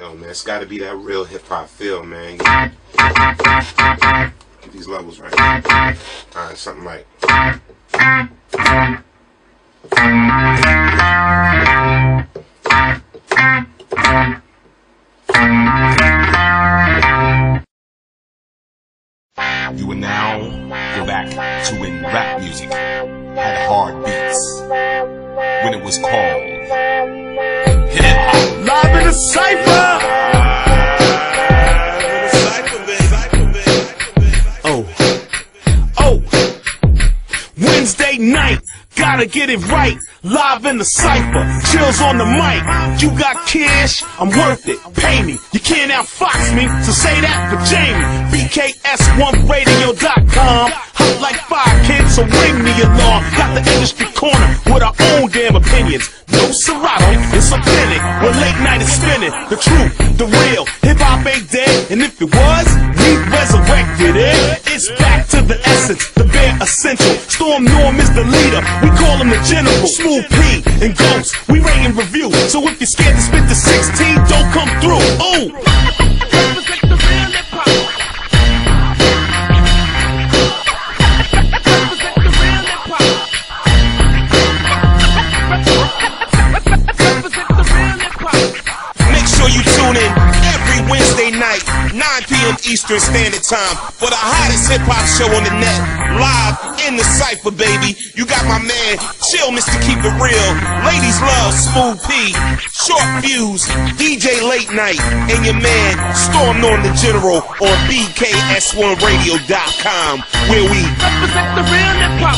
Yo, man, it's got to be that real hip-hop feel, man. Get these levels right. All right, something like... You will now go back to when rap music had hard beats. When it was called hip-hop. Live in the Cipher! Oh, Wednesday night, gotta get it right. Live in the Cipher, chills on the mic. You got cash, I'm worth it, pay me. You can't outfox me, so say that for Jamie. BKS1Radio.com. Hot like fire, kids, so ring me along. Got the industry corner with our own damn opinions. No Serato, it's authentic. When late night is spinning, the truth, the real. Hip-hop ain't dead, and if it was, we resurrected it. It's back to the essence, the bare essential. Storm Norm is the leader, we call him the general. Smooth P and Ghost, we rate and review. So if you're scared to spit the 16, don't come through. Ooh! Represent the real hip-hop. Represent the real hip-hop. Represent the real hip-hop. Make sure you tune in every Wednesday night, 9 p.m. Eastern Standard Time, for the hottest hip-hop show on the net, live in the Cipher, baby. You got my man, Chill Mr. Keep It Real, Ladies Love, Smooth P, Short Fuse, DJ Late Night, and your man, Storm Norm the General, on BKS1Radio.com, where we represent the real hip-hop.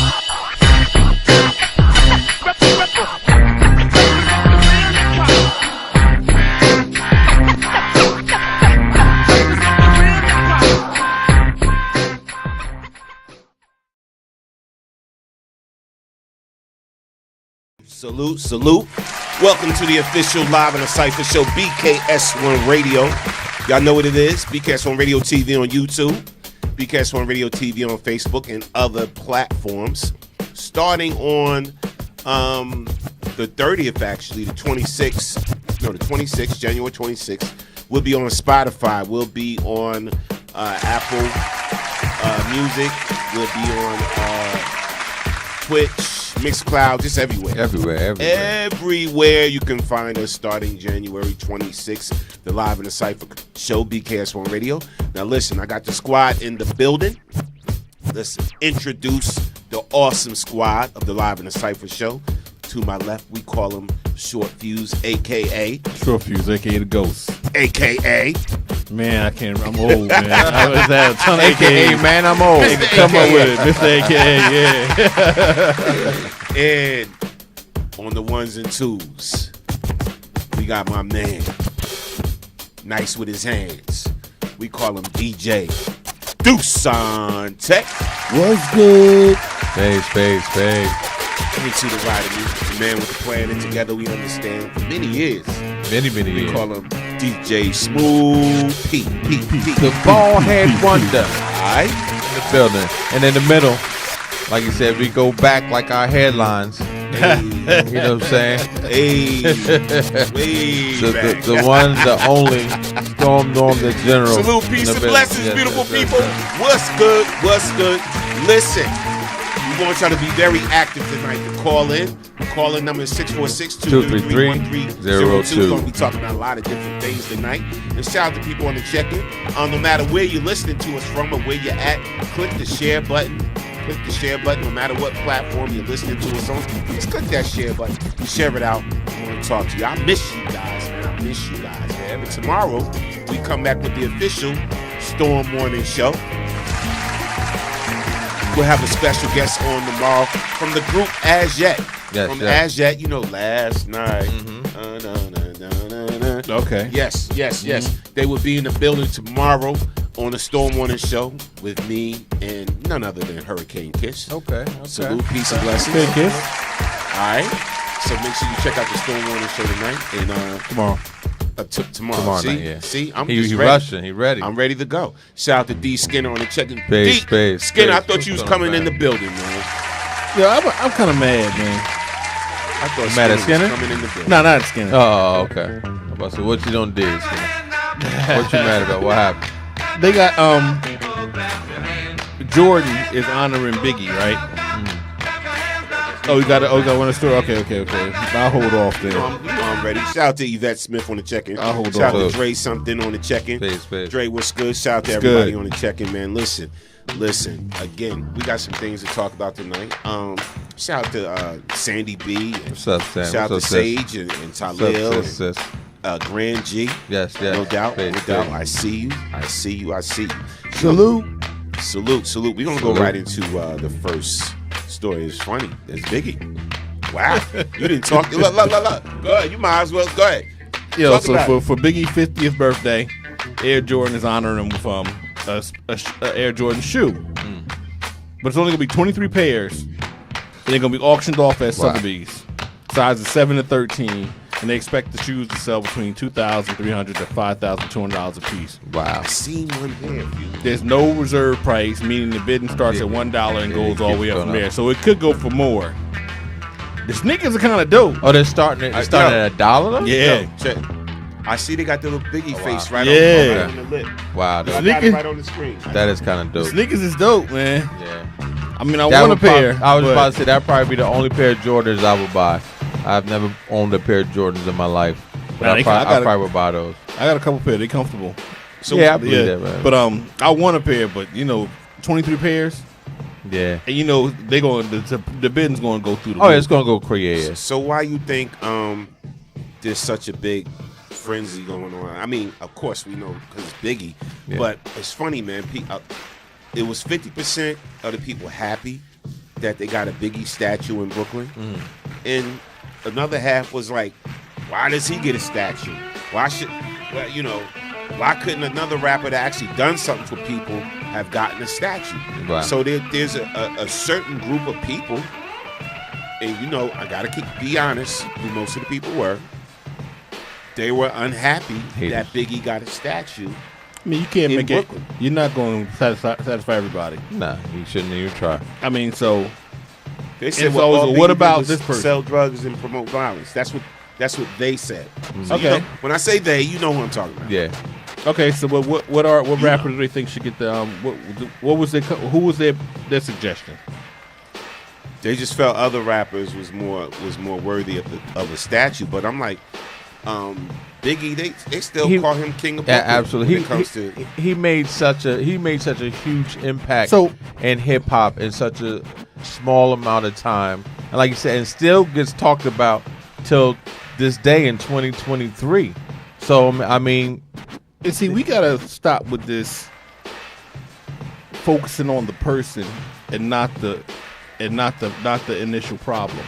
Salute, salute. Welcome to the official Live in the Cipher show, BKS1 Radio. Y'all know what it is. BKS1 Radio TV on YouTube, BKS1 Radio TV on Facebook and other platforms. Starting on the 30th, actually, the 26th, January 26th, we'll be on Spotify. We'll be on Apple Music. We'll be on Twitch. Mixcloud, just everywhere. Everywhere you can find us starting January 26th, the Live in the Cipher show, BKS1 Radio. Now listen, I got the squad in the building. Let's introduce the awesome squad of the Live in the Cipher show. To my left, we call him Short Fuse, a.k.a. Short Fuse, a.k.a. the Ghost. A.k.a. Man, I can't. I'm old, man. I always had a ton of AKA, man, I'm old. Mr. Come up with it, Mr. AKA, yeah. And on the ones and twos, we got my man, nice with his hands. We call him DJ Doosan Tech. What's good? Space. Let me see the right of me, the man with the plan, and together we understand for many years. Many We years. call him DJ Smooth P. The ball head wonder. Alright? In the building. And in the middle, like you said, we go back like our headlines. Hey. You know what I'm saying? Hey. Way back. The one, the only, Storm Norm the General. Salute, peace, and blessings, Yes, beautiful yes, people. yes. What's good? Listen, we want y'all to be very active tonight to call in. Call-in number is 646-233-1302. We're going to be talking about a lot of different things tonight. And shout out to people on the check-in. No matter where you're listening to us from or where you're at, click the share button. Click the share button no matter what platform you're listening to us on. Just click that share button. Share it out. I want to talk to you. I miss you guys, man. But tomorrow, we come back with the official Storm Morning Show. We'll have a special guest on tomorrow from the group As Yet. As Yet, you know, last night. Okay. Yes. They will be in the building tomorrow on the Storm Morning Show with me and none other than Hurricane Kiss. Okay. Salute, peace, and blessings. Big Kiss. All right. So make sure you check out the Storm Morning Show tonight and Tomorrow. Tomorrow. night, yeah. See, I'm He just ready. rushing. He ready. I'm ready to go. Shout out to D Skinner on the check-in. Space. Skinner, I thought you was coming in the building, man. Yeah, I'm kind of mad, man. I thought Mad at Skinner Skinner? was coming in the building. No, not Skinner. Oh, okay. So what you done did, Skinner? What you mad about? What happened? They got Jordan is honoring Biggie, right? Oh, you got one in the store. Okay. I'll hold off then. You know I'm ready. Shout out to Yvette Smith on the check-in. I'll hold Shout out off. to Dre something on the check-in. Peace. Dre, what's good? Shout out to everybody on the check-in, man. Listen. Again, we got some things to talk about tonight. Shout out to Sandy B. And What's up, Sam? Shout out to What's up, Sage and Talil What's up, sis? and Grand G. Yes. No doubt. Peace. I see you. Salute. Salute. We're going to go right into the first story. It's funny. It's Biggie. Wow. You didn't talk. Look. Go ahead. You might as well. Go ahead. Yo, Talk so about for Biggie's 50th birthday, Air Jordan is honoring him with a Air Jordan shoe. But it's only going to be 23 pairs. And they're going to be auctioned off at Sotheby's. Sizes 7 to 13. And they expect the shoes to sell between $2,300 to $5,200 a piece. Wow. I seen one pair. There's no reserve price, meaning the bidding starts at $1 and goes all the way up from there. So it could go for more. The sneakers are kind of dope. Oh, they're starting at $1 though? Yeah. Yo, check. I see they got the little Biggie face right on the lip. Wow. I got Sneakers- it right on the screen. That is kind of dope. Sneakers is dope, man. Yeah. I mean, I That want a would prob- pair. I was but- about to say that'd probably be the only pair of Jordans I would buy. I've never owned a pair of Jordans in my life, but Nah, I probably would buy those. I got a couple pair. They comfortable. So yeah, I believe that, man. But I want a pair, but 23 pairs, Yeah. and they going the bidding's going to go through the Oh, roof. it's gonna go crazy. So why you think there's such a big frenzy going on? I mean, of course we know because it's Biggie, Yeah. but it's funny, man. It was 50% of the people happy that they got a Biggie statue in Brooklyn, and another half was like, why does he get a statue? Why couldn't another rapper that actually done something for people have gotten a statue? Right. So there's a certain group of people, and I gotta be honest, who most of the people were. They were unhappy that Biggie got a statue. I mean, you can't in make Brooklyn. it. You're not going to satisfy everybody. Nah, you shouldn't even try. I mean, so They said, It's well, always, all well, what Biggie did about was this person? Sell drugs and promote violence. That's what they said. So, Okay. when I say they, you know who I'm talking about. Yeah. okay. So what rapper do they think should get the what was their who was their suggestion? They just felt other rappers was more worthy of a statue. But I'm like, Biggie, they still call him King of Brooklyn. Yeah, absolutely. When it comes to He made such a huge impact So- in hip hop in such a small amount of time, and like you said, and still gets talked about till this day in 2023. So I mean, And see, we gotta stop with this focusing on the person and not the initial problem.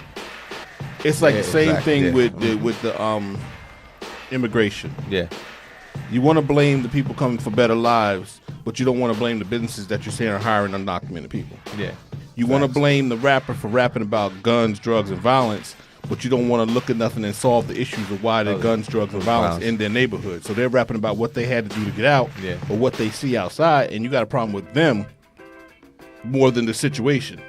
It's like Yeah, the same exactly, thing yeah. with the immigration. yeah, You want to blame the people coming for better lives, but you don't want to blame the businesses that you're saying are hiring undocumented people. yeah. You want to blame the rapper for rapping about guns, drugs, and violence, but you don't want to look at nothing and solve the issues of why there's guns, drugs, and violence in their neighborhood. So they're rapping about what they had to do to get out, Yeah. or what they see outside, and you got a problem with them more than the situation.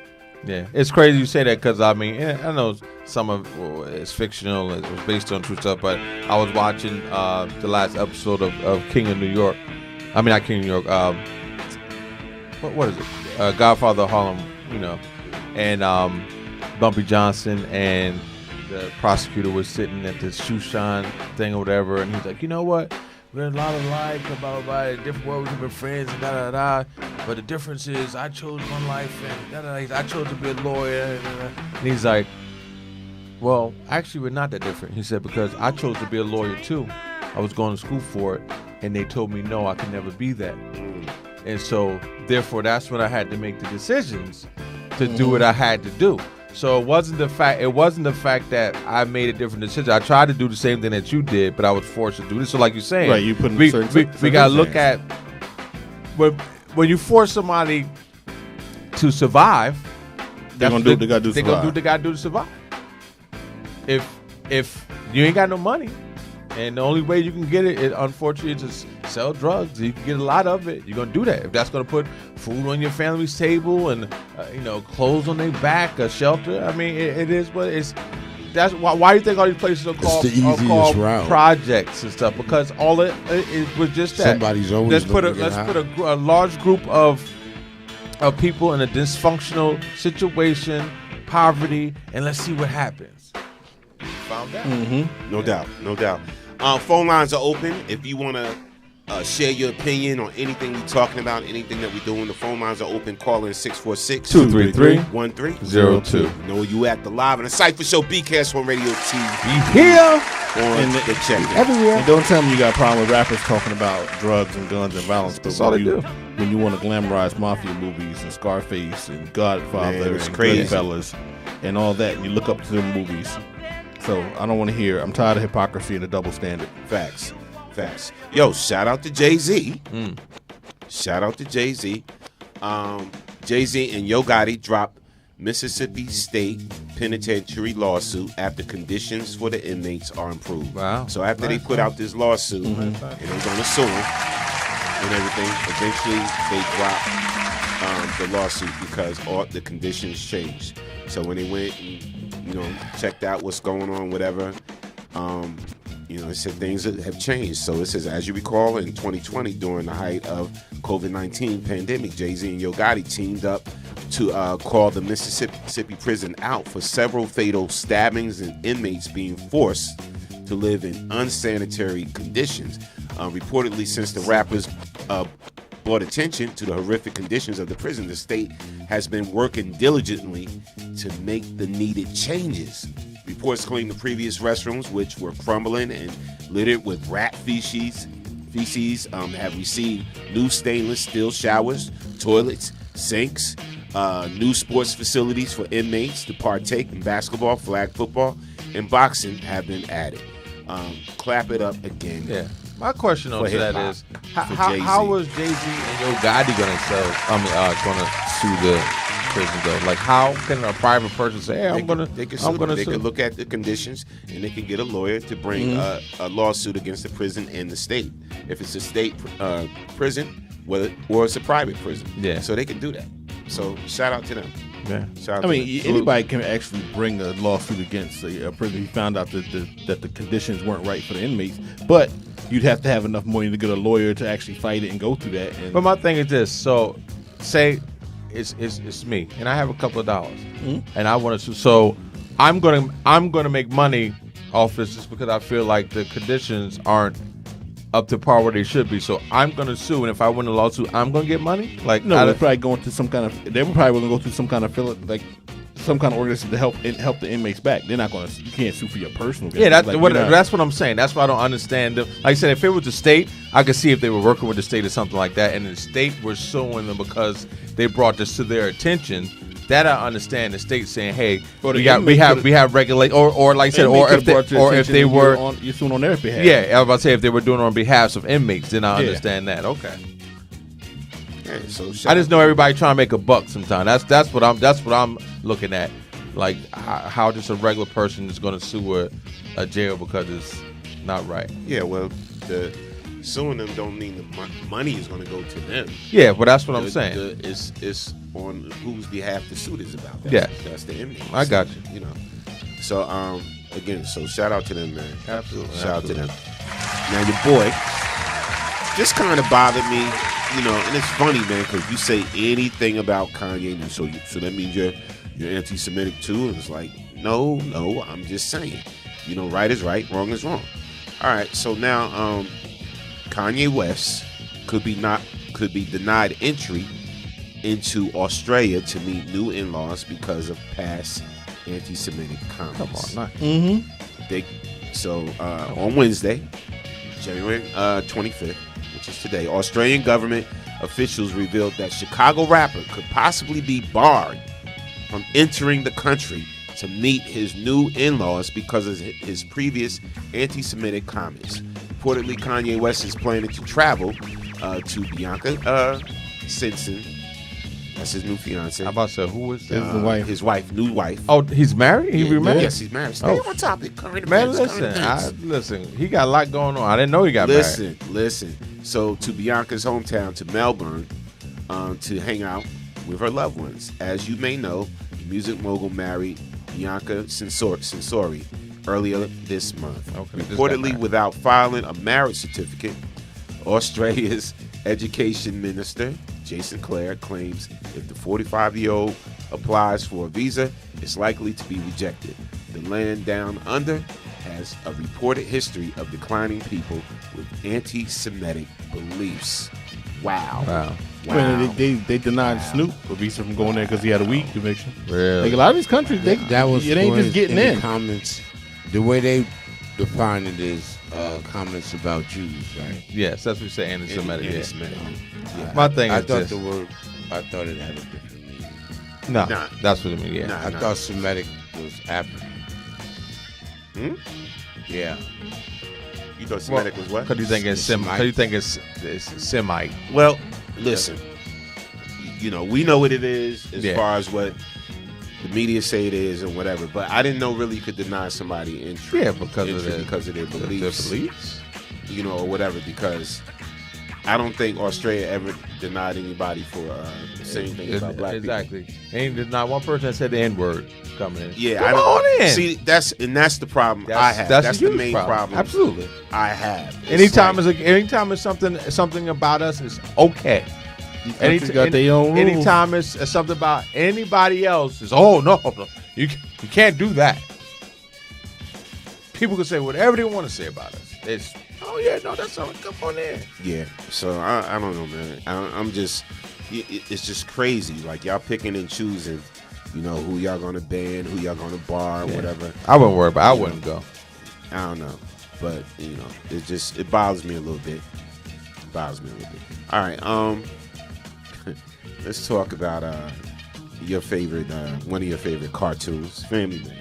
Yeah, it's crazy you say that because I mean I know some of it's fictional, it was based on true stuff, but I was watching the last episode of King of New York. I mean not King of New York. What is it? Godfather of Harlem, and Bumpy Johnson and the prosecutor was sitting at the shoe shine thing or whatever, and he's like, you know what? We're in a lot of life, blah, blah, blah, different world, we've been friends, and da-da-da. But the difference is I chose one life, and da-da-da. I chose to be a lawyer. And he's like, well, actually, we're not that different. He said, because I chose to be a lawyer, too. I was going to school for it, and they told me, no, I could never be that. And so, therefore, that's when I had to make the decisions to do what I had to do. So it wasn't the fact that I made a different decision. I tried to do the same thing that you did, but I was forced to do this. So like you're saying, Right, you put in we certain got to look at when you force somebody to survive, They're gonna do what they gotta do to They're gonna do what survive. they gotta do to survive. If you ain't got no money, and the only way you can get it, unfortunately, is to sell drugs. You can get a lot of it. You're gonna do that. If that's gonna put food on your family's table and clothes on their back, a shelter. I mean, it is what it's. that's why do you think all these places are called, the easiest route. projects and stuff? Because all it was just that. Somebody's always looking let's at put a large group of people in a dysfunctional situation, poverty, and let's see what happens. Found out. No doubt. Phone lines are open. If you want to share your opinion on anything we're talking about, anything that we're doing, the phone lines are open. Call in 646-233-1302. Know where you at, the live and the Cipher Show, BCast on Radio TV. Here. On the check. Everywhere. And don't tell me you got a problem with rappers talking about drugs and guns and violence. That's all they do. When you want to glamorize mafia movies and Scarface and Godfather Man, it's and crazy. Goodfellas and all that, and you look up to them movies. So I don't want to hear. I'm tired of hypocrisy and the double standard. Facts. Yo, shout out to Jay-Z. Shout out to Jay-Z. Jay-Z and Yo Gotti dropped Mississippi State Penitentiary lawsuit after conditions for the inmates are improved. Wow. So after they put out this lawsuit and they're going to sue them and everything, eventually they dropped the lawsuit because all the conditions changed. So when they went and, checked out what's going on, whatever, it said things have changed. So it says, as you recall, in 2020, during the height of COVID-19 pandemic, Jay-Z and Yo Gotti teamed up to call the Mississippi prison out for several fatal stabbings and inmates being forced to live in unsanitary conditions. Reportedly, since the rappers brought attention to the horrific conditions of the prison, the state has been working diligently to make the needed changes. Reports claim the previous restrooms, which were crumbling and littered with rat feces, have received new stainless steel showers, toilets, sinks, new sports facilities for inmates to partake in basketball, flag football, and boxing have been added. Clap it up again. Yeah. My question on For that hip-hop. is, For how Jay-Z. was Jay-Z and Yo Gotti gonna sue the prison though? Like, how can a private person say, "Hey, I'm gonna They sue"? can look at the conditions and they can get a lawyer to bring a lawsuit against the prison and the state. If it's a state prison, or it's a private prison, Yeah. So they can do that. So shout out to them. Yeah. Shout out I to mean, them. anybody can actually bring a lawsuit against a prison who found out that the conditions weren't right for the inmates, but you'd have to have enough money to get a lawyer to actually fight it and go through that. And But my thing is this: so, say it's me, and I have a couple of dollars, and I want to. So, I'm gonna make money off this just because I feel like the conditions aren't up to par where they should be. So I'm gonna sue, and if I win the lawsuit, I'm gonna get money. Like, no, they're probably going through some kind of. They were probably going to go through some kind of some kind of organization to help the inmates back. They're not going to. You can't sue for your personal. Yeah, that's Like, what you're not- that's what I'm saying. That's why I don't understand them. Like I said, if it was the state, I could see if they were working with the state or something like that, and the state was suing them because they brought this to their attention. That I understand. The state saying, "Hey, Or the we have regulate," or like I said, Inmate or could've brought to if attention they and were, you're suing on their behalf. yeah, I was about to say if they were doing it on behalf of inmates, then I Yeah. understand that. Okay, Yeah, so I just know everybody trying to make a buck. Sometimes that's what I'm looking at. Like how just a regular person is going to sue a jail because it's not right. Yeah, well, the suing them don't mean the money is going to go to them. Yeah, but that's what I'm saying. It's on whose behalf the suit is about. Yeah. That's the inmates. I got you. You know. So again, so shout out to them, man. Absolutely. Shout out to them. Now your boy just kind of bothered me, and it's funny, man, because you say anything about Kanye, and so that means you're anti-Semitic too. And it's like, no, I'm just saying, right is right, wrong is wrong. All right, so now Kanye West could be denied entry into Australia to meet new in-laws because of past anti-Semitic comments. Come on, On Wednesday, January 25th, which is today, Australian government officials revealed that Chicago rapper could possibly be barred from entering the country to meet his new in-laws because of his previous anti-Semitic comments. Reportedly, Kanye West is planning to travel to Bianca Simpson. That's his new fiance. How about so? Who is that? His wife, new wife. Oh, he's married. He remarried. Yes, he's married. Stay on topic. Current Man, events, current events. listen. He got a lot going on. I didn't know he got married. Listen. So to Bianca's hometown, to Melbourne, to hang out with her loved ones. As you may know, the music mogul married Bianca Censori earlier this month. Okay, just got Reportedly, married. without filing a marriage certificate, Australia's education minister, Jason Clare, claims if the 45-year-old applies for a visa, it's likely to be rejected. The land down under has a reported history of declining people with anti-Semitic beliefs. Wow. Wow. Well, they denied Snoop a visa from going there because he had a weed conviction. Really? Like a lot of these countries, That was it ain't was just getting in in. the comments. The way they define it is comments about Jews, right? Yes, that's what you say. Anti-Semitic. Yeah. Anti-Semitic. Yeah. My thing I is thought this. the word. I thought it had a different meaning. No, Nah. that's what I mean. Yeah. Nah. I thought Semitic was African. Yeah. You thought Semitic was what? Because you think it's Semite. Because you think it's Semite. Well, listen. You know, we know what it is as Yeah. far as what the media say it is and whatever. But I didn't know really you could deny somebody entry. Yeah, because of entry their- because of their Their beliefs. beliefs. You know, or whatever. Because I don't think Australia ever denied anybody for saying things about black people. Exactly. Ain't there's not one person that said the N-word coming in. Yeah, Come I don't on in. see. That's the problem I have. That's That's a the huge main problem. Absolutely. I have. It's Anytime like- anytime it's something about us is okay. Countries got their own rules. Anytime it's something about anybody else is no, you can't do that. People can say whatever they want to say about us. It's that's something. Come on in. Yeah, so I don't know, man. I'm just, it's just crazy. Like y'all picking and choosing, you know, who y'all gonna ban, who y'all gonna bar, whatever. I wouldn't worry about. I wouldn't go. I don't know, but you know, it bothers me a little bit. It bothers me a little bit. All right, let's talk about your favorite, one of your favorite cartoons, Family Man.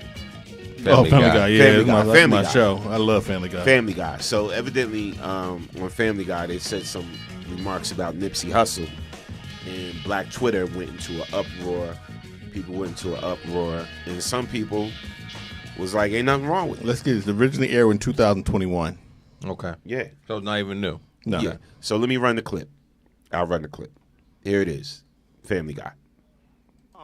Family Guy. Yeah, Family that's my, Guy. that's Family my Guy. show. I love Family Guy. Family Guy. So evidently, on Family Guy, they said some remarks about Nipsey Hussle, and Black Twitter went into an uproar. People went into an uproar, and some people was like, "Ain't nothing wrong with it." Let's get it. It originally aired in 2021. Okay. Yeah, So it's not even new. No. yeah. So let me run the clip. I'll run the clip. Here it is. Family Guy.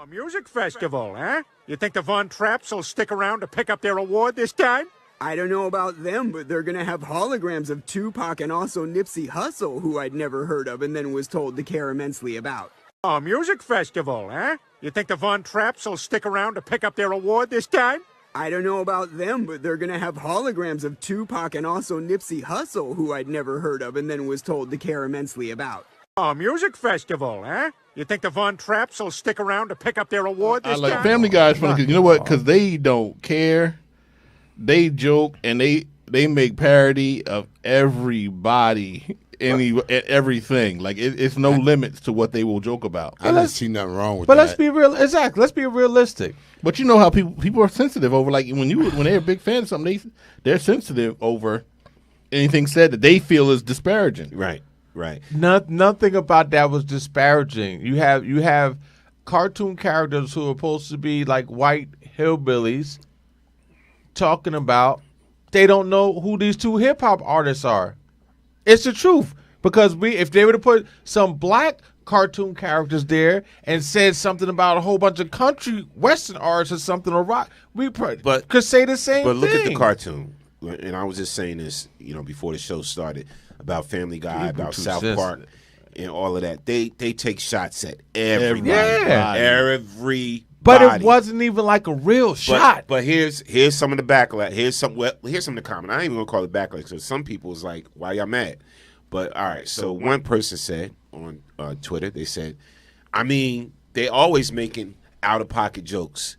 A music festival, huh? You think the Von Trapps will stick around to pick up their award this time? I don't know about them, but they're gonna have holograms of Tupac and also Nipsey Hussle, who I'd never heard of and then was told to care immensely about. A music festival, huh? You think the Von Trapps will stick around to pick up their award this time? I don't know about them, but they're gonna have holograms of Tupac and also Nipsey Hussle, who I'd never heard of and then was told to care immensely about. A music festival, huh? You think the Von Trapps will stick around to pick up their award I this like time? Family Guy is funny because you know what? Because they don't care. They joke and they make parody of everybody, everything. Like it's no limits to what they will joke about. I didn't see nothing wrong with But that. let's be real. Exactly. Let's be realistic. But you know how people are sensitive over like when they're a big fan of something, they're sensitive over anything said that they feel is disparaging. Right. Right. Nothing about that was disparaging. You have cartoon characters who are supposed to be like white hillbillies talking about they don't know who these two hip hop artists are. It's the truth. Because if they were to put some black cartoon characters there and said something about a whole bunch of country western artists or something or rock, we could say the same But thing. look at the cartoon. And I was just saying this, you know, before the show started about Family Guy, about too South sensitive. Park, and all of that. They take shots at everybody. Yeah. Everybody. But it wasn't even like a real shot. But here's some of the backlash. Here's some of the comment. I ain't even gonna call it backlash because some people was like, "Why y'all mad?" But all right. So one person said on Twitter, they said, "I mean, they always making out of pocket jokes.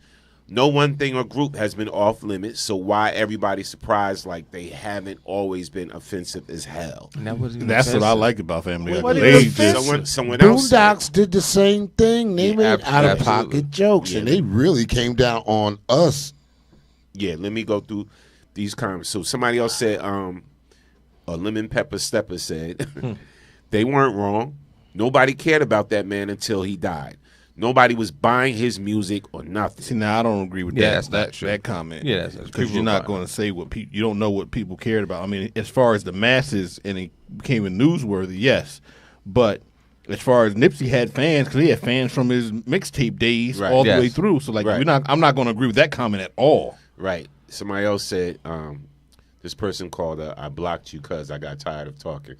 No one thing or group has been off limits. So why everybody surprised like they haven't always been offensive as hell?" And that wasn't even That's what I offensive. like about Family Guy. What They is just Someone else. said- Boondocks did the same thing. They Yeah, made out of absolutely. pocket jokes, Yeah. and they really came down on us. Yeah, let me go through these comments. So somebody else said, a lemon pepper stepper said, they weren't wrong. Nobody cared about that man until he died. Nobody was buying his music or nothing. See, now I don't agree with Yeah, that. that's not true. That comment. Yeah, that's because people you're not buy- going to say what people. You don't know what people cared about. I mean, as far as the masses and it became newsworthy, yes, but as far as Nipsey had fans, because he had fans from his mixtape days all the way through. So, like, I'm not going to agree with that comment at all. Right. Somebody else said, this person called, I blocked you because I got tired of talking.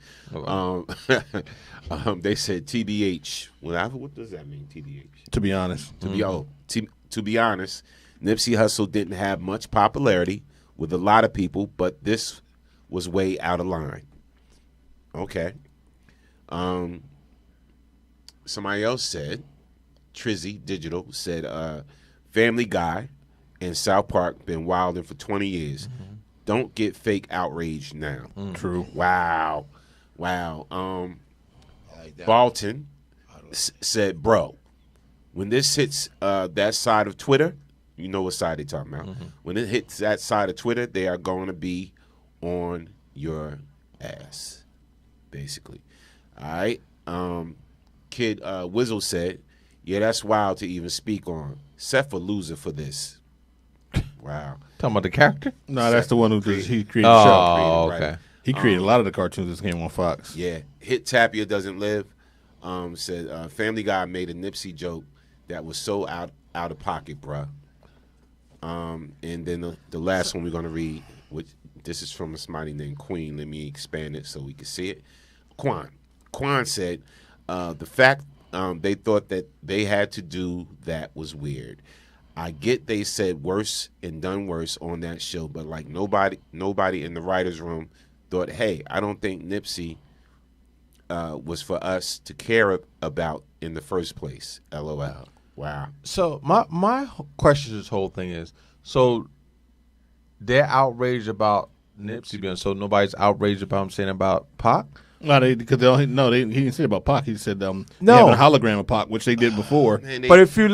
They said TBH. What does that mean, TBH? To be honest. To be honest, Nipsey Hussle didn't have much popularity with a lot of people, but this was way out of line. Okay. Somebody else said, Trizzy Digital said, Family Guy and South Park been wilding for 20 years. Mm-hmm. Don't get fake outrage now. True. Wow. Balton said, bro, when this hits that side of Twitter, you know what side they're talking about. Mm-hmm. When it hits that side of Twitter, they are going to be on your ass, basically. All right. Kid Wizzle said, yeah, that's wild to even speak on. Seth a loser for this. Wow. Talking about the character? No, that's the one who he created the show. Oh, okay. Right. He created a lot of the cartoons that came on Fox. Yeah. Hit Tapia Doesn't Live said, Family Guy made a Nipsey joke that was so out of pocket, bruh. And then the last one we're going to read, which this is from a somebody named Queen. Let me expand it so we can see it. Quan said, the fact they thought that they had to do that was weird. I get they said worse and done worse on that show, but like nobody in the writer's room thought, hey, I don't think Nipsey was for us to care about in the first place. LOL. Wow. So my question to this whole thing is, so they're outraged about Nipsey being, so nobody's outraged about him saying about Pac? No, he didn't say about Pac. He said having a hologram of Pac, which they did before. But if you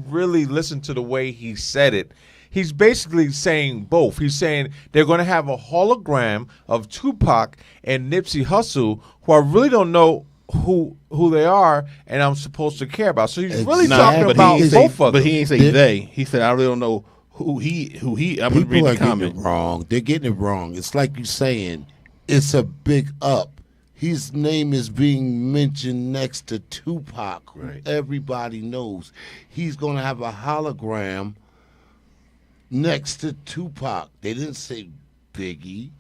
really listen to the way he said it, he's basically saying both. He's saying they're going to have a hologram of Tupac and Nipsey Hussle, who I really don't know who they are, and I'm supposed to care about. So he's really talking about both of them. But he ain't say they. He said I really don't know who he. I'm going to read the comment. Wrong. They're getting it wrong. It's like you saying. It's a big up. His name is being mentioned next to Tupac, who everybody knows. He's going to have a hologram next to Tupac. They didn't say Biggie.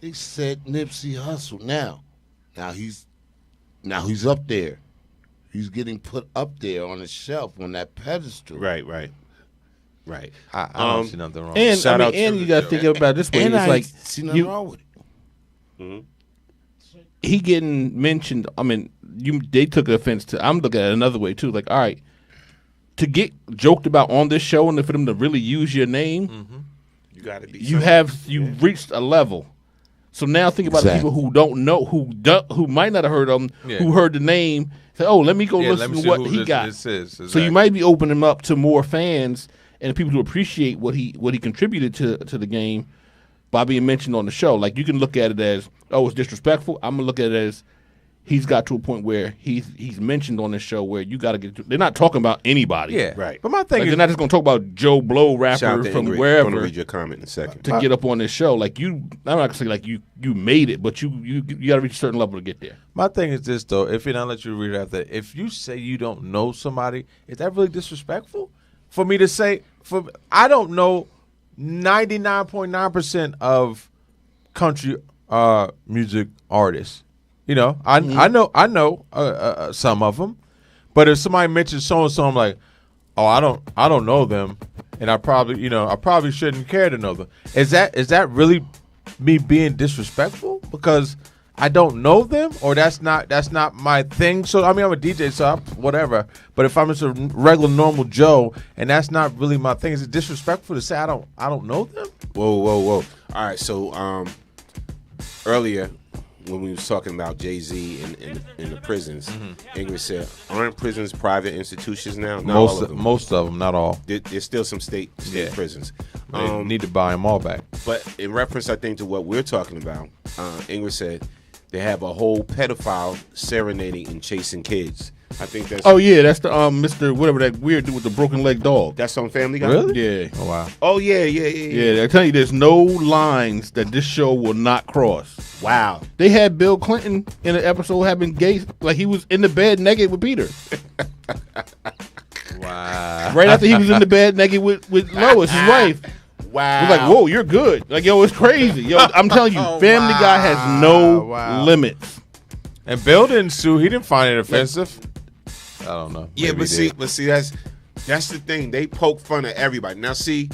They said Nipsey Hussle. Now he's up there. He's getting put up there on a shelf on that pedestal. Right. I don't see nothing wrong. And you got to think about it this way. And it's like see nothing wrong with it. Mm-hmm. He getting mentioned. I mean, they took offense to. I'm looking at it another way too. Like, all right, to get joked about on this show and for them to really use your name, you got to be. You've reached a level. So now think about the people who don't know, who might not have heard of him, who heard the name. Say, oh, let me go listen to what he got. Exactly. So you might be opening him up to more fans and people who appreciate what he contributed to the game by being mentioned on the show. Like, you can look at it as, oh, it's disrespectful. I'm gonna look at it as he's got to a point where he's mentioned on this show where you got to get. They're not talking about anybody. Yeah, right. But my thing is, they're not just gonna talk about Joe Blow rapper from wherever. I'm gonna read your comment in a second. To get up on this show, like I'm not gonna say like you made it, but you got to reach a certain level to get there. My thing is this though. If you're not let you read it after, if you say you don't know somebody, is that really disrespectful? For me to say, I don't know 99.9% of country music artists. You know, I know some of them, but if somebody mentions so and so, I'm like, oh, I don't know them, and I probably shouldn't care to know them. Is that really me being disrespectful because I don't know them, or that's not my thing? So I mean, I'm a DJ, so whatever. But if I'm just a regular normal Joe, and that's not really my thing, is it disrespectful to say I don't know them? Whoa. All right, so earlier when we was talking about Jay-Z in the prisons, Ingrid said, aren't prisons private institutions now? Not all of them. Most of them, not all. There's still some state prisons. They need to buy them all back. But in reference, I think, to what we're talking about, Ingrid said they have a whole pedophile serenading and chasing kids. I think that's. Oh yeah, that's the Mr. whatever that weird dude with the broken leg dog. That's on Family Guy. Really? Yeah. Oh wow. Oh yeah. Yeah, I tell you, there's no lines that this show will not cross. Wow. They had Bill Clinton in an episode having gay, like he was in the bed naked with Peter. Wow. Right after he was in the bed naked with Lois, his wife. Wow. It was like, whoa, you're good. Like, yo, it's crazy. Yo, I'm telling you, Family Guy has no limits. And Bill didn't sue. He didn't find it offensive. I don't know. Yeah, Maybe but see, that's the thing. They poke fun at everybody. Now, see,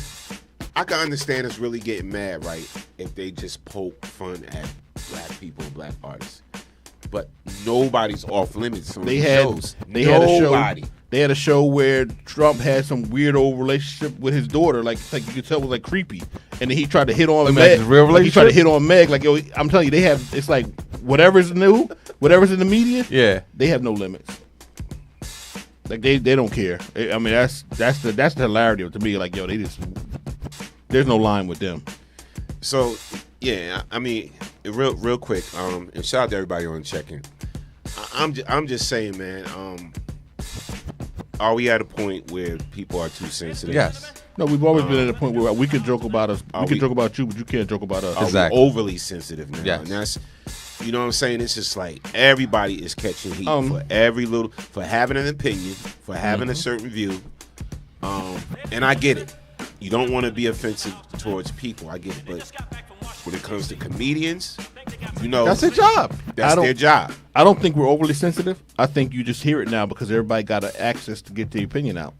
I can understand us really getting mad, right, if they just poke fun at black people and black artists. But nobody's off limits on these shows. Nobody. They had a show where Trump had some weird old relationship with his daughter, like you could tell was like creepy, and then he tried to hit on Meg. His real Like, he tried to relationship? hit on Meg. Like, yo, I'm telling you, they have. It's like whatever's new, whatever's in the media. Yeah. They have no limits. Like they don't care. I mean, that's the hilarity to me. Like, yo, there's no line with them. So, yeah, I mean, real quick, and shout out to everybody on check-in. I'm just saying, man, are we at a point where people are too sensitive? Yes. No, we've always been at a point where we could joke about us. We can joke about you, but you can't joke about us. Are Exactly. we overly sensitive now? Yes. And that's, you know what I'm saying? It's just like everybody is catching heat for having an opinion, for having a certain view. And I get it. You don't want to be offensive towards people. I get it. But when it comes to comedians, you know, That's their job. That's their job. I don't think we're overly sensitive. I think you just hear it now because everybody got access to get their opinion out.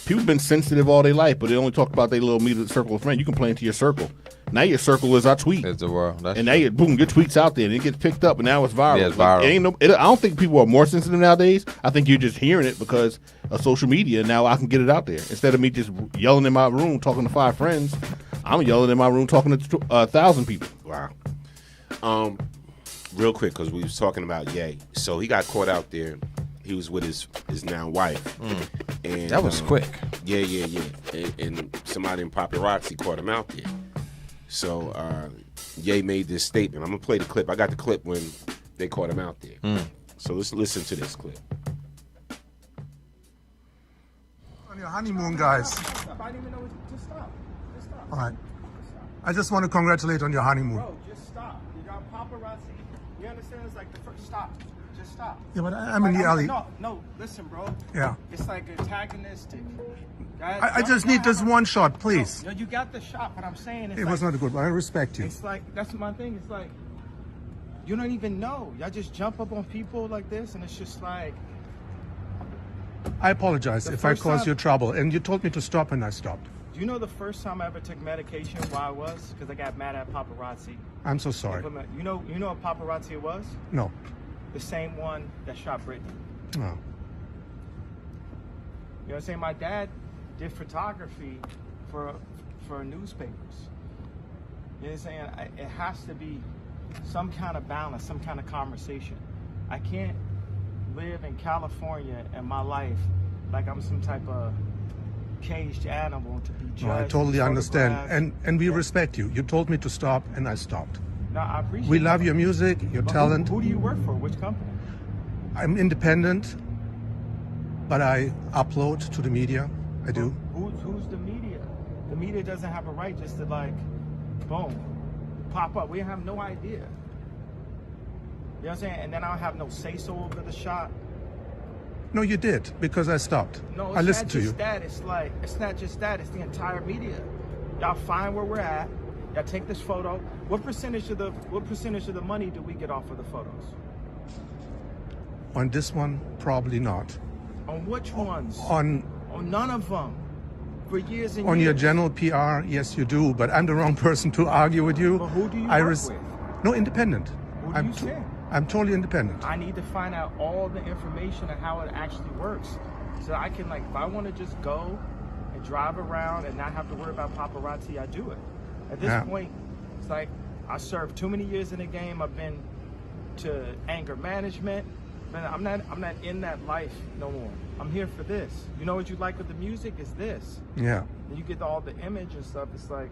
People have been sensitive all their life, but they only talk about their little immediate circle of friends. You can play into your circle. Now your circle is our tweet. It's the world. That's And now boom, your tweet's out there and it gets picked up and now it's viral. Yeah, it's viral. Like, I don't think people are more sensitive nowadays. I think you're just hearing it because of social media. Now I can get it out there. Instead of me just yelling in my room talking to 5 friends, I'm yelling in my room talking to 1,000 people. Wow. Real quick, because we was talking about Ye. So he got caught out there. He was with his now wife. And That was quick. Yeah. And somebody in paparazzi caught him out there. So Ye made this statement. I'm going to play the clip. I got the clip when they caught him out there. So let's listen to this clip. On your honeymoon, guys. All right. I just want to congratulate on your honeymoon. Bro, just stop. You got paparazzi. You understand? It's like the first stop. Just stop. Yeah, but I'm in the alley. No, listen, bro. Yeah. It's like antagonistic. Guys, I just need this one shot, please. No, you got the shot, but I'm saying it's It was not a good one. I respect you. It's like, that's my thing. It's like, you don't even know. Y'all just jump up on people like this, and it's just like. I apologize The if I first caused time- you trouble. And you told me to stop, and I stopped. Do you know the first time I ever took medication why I was? Because I got mad at paparazzi. I'm so sorry. You know what paparazzi it was? No. The same one that shot Britney. No. You know what I'm saying? My dad did photography for newspapers. You know what I'm saying? It has to be some kind of balance, some kind of conversation. I can't live in California in my life like I'm some type of caged animal to be judged. No, I totally understand. photographed. And we respect you. You told me to stop, and I stopped. No, I appreciate We that. love your music, your But talent. Who do you work for? Which company? I'm independent, but I upload to the media. I do. Who's the media? The media doesn't have a right just to like, boom, pop up. We have no idea. You know what I'm saying? And then I don't have no say-so over the shot. No, you did, because I stopped. No, it's I listened not to just you. that. It's like, it's not just that. It's the entire media. Y'all find where we're at. Y'all take this photo. What percentage of the money do we get off of the photos? On this one, probably not. On which ones? On none of them. For years and on years. your general PR, yes, you do. But I'm the wrong person to argue with you. But who do you I work res- with? No, independent. Who do you say? I'm totally independent. I need to find out all the information and how it actually works, so I can, like, if I want to just go and drive around and not have to worry about paparazzi, I do it. At this point, it's like I served too many years in the game. I've been to anger management. Man, I'm not in that life no more. I'm here for this. You know what you like with the music is this. Yeah. And you get all the image and stuff. It's like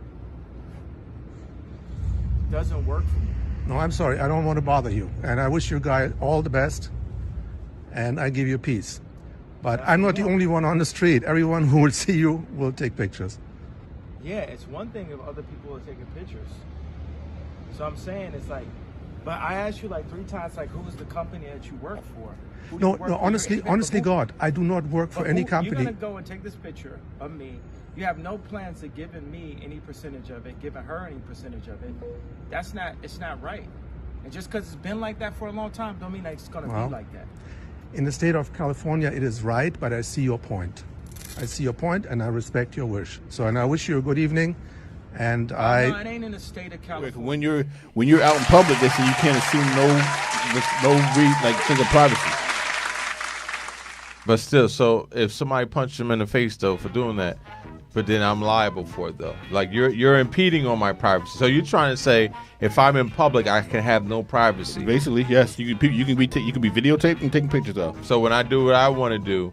it doesn't work for me. No, I'm sorry. I don't want to bother you. And I wish you guys all the best. and I give you peace. But I'm not the only one on the street. Everyone who will see you will take pictures. Yeah, it's one thing if other people are taking pictures. So I'm saying it's like, but I asked you like 3 times, like, who is the company that you work for? Who do you No, work no. for? Honestly, God, I do not work for any You're company. gonna go and take this picture of me. You have no plans of giving me any percentage of it, giving her any percentage of it. It's not right. And just because it's been like that for a long time, don't mean that it's gonna be like that. In the state of California, it is right, but I see your point. I see your point, and I respect your wish. So, and I wish you a good evening. And No, it ain't in the state of California. When you're out in public, they say you can't assume sense of privacy. But still, so if somebody punched him in the face though for doing that, but then I'm liable for it though. Like you're impeding on my privacy. So you're trying to say if I'm in public, I can have no privacy. Basically, yes. You can be videotaped and taking pictures of. So when I do what I want to do,